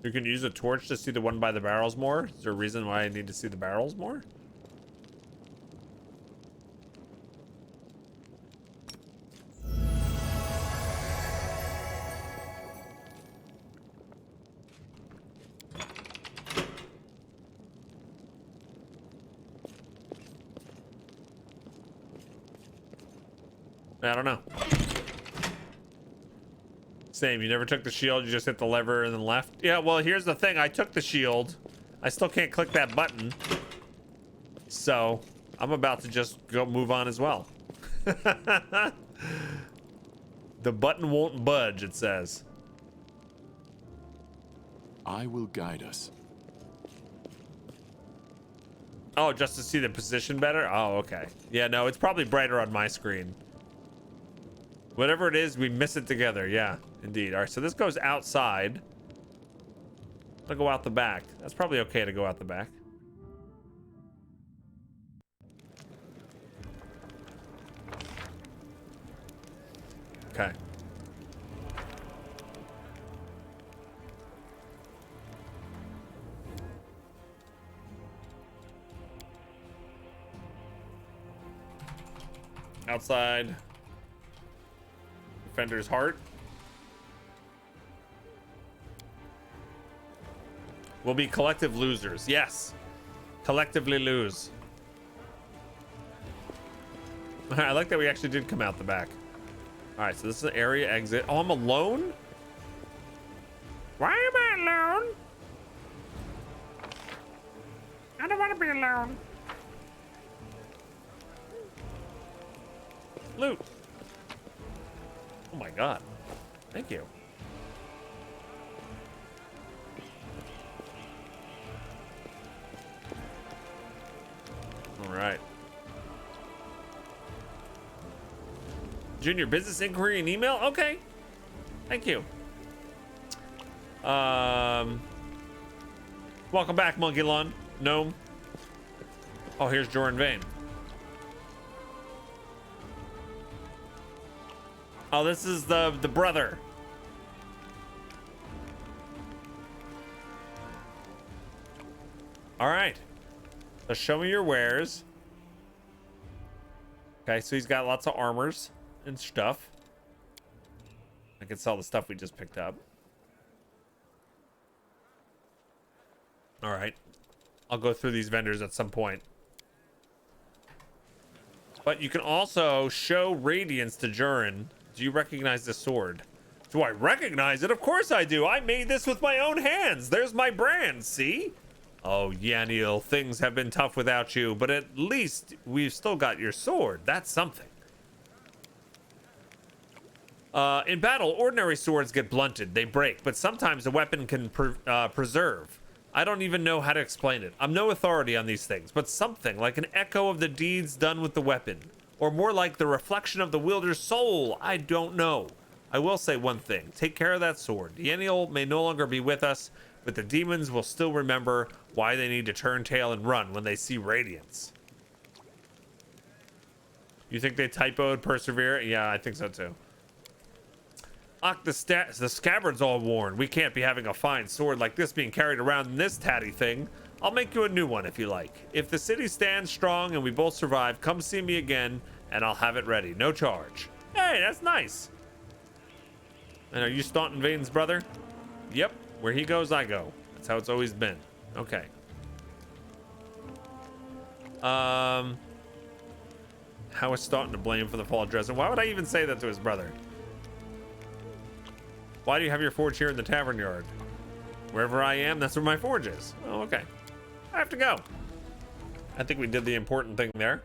You can use a torch to see the one by the barrels more. Is there a reason why I need to see the barrels more? I don't know. Same, you never took the shield, you just hit the lever and then left. Yeah, well, here's the thing. I took the shield. I still can't click that button. So, I'm about to just go move on as well. The button won't budge, it says. I will guide us. Oh, just to see the position better? Oh, okay. Yeah, no, it's probably brighter on my screen. Whatever it is, we miss it together. Yeah, indeed. All right, so this goes outside. I'll go out the back. That's probably okay to go out the back. Okay. Outside. Defender's heart. We'll be collective losers. Yes. Collectively lose. I like that we actually did come out the back. All right, so this is an area exit. Oh, I'm alone? Why am I alone? I don't want to be alone. Loot. Oh my god. Thank you. All right. Junior, business inquiry and email? Okay. Thank you. Welcome back, Monkey Lawn. Gnome. Oh, here's Joran Vane. Oh, this is the brother. All right. So show me your wares. Okay, so he's got lots of armors and stuff. I can sell the stuff we just picked up. All right. I'll go through these vendors at some point. But you can also show radiance to Joran. Do you recognize the sword? Do I recognize it? Of course I do. I made this with my own hands. There's my brand, see? Oh, Yaniel, things have been tough without you, but at least we've still got your sword. That's something. In battle, ordinary swords get blunted. They break, but sometimes a weapon can preserve. I don't even know how to explain it. I'm no authority on these things, but something like an echo of the deeds done with the weapon. Or more like the reflection of the wielder's soul. I don't know. I will say one thing. Take care of that sword. Yeniel may no longer be with us, but the demons will still remember why they need to turn tail and run when they see radiance. You think they typoed persevere? Yeah, I think so too. The scabbard's all worn. We can't be having a fine sword like this being carried around in this tatty thing. I'll make you a new one if you like. If the city stands strong and we both survive, come see me again and I'll have it ready. No charge. Hey, that's nice. And are you Staunton Vane's brother? Yep. Where he goes, I go. That's how it's always been. Okay. How is Staunton to blame for the fall of Dresden? Why would I even say that to his brother? Why do you have your forge here in the tavern yard? Wherever I am, that's where my forge is. Oh, okay. I have to go. I think we did the important thing there.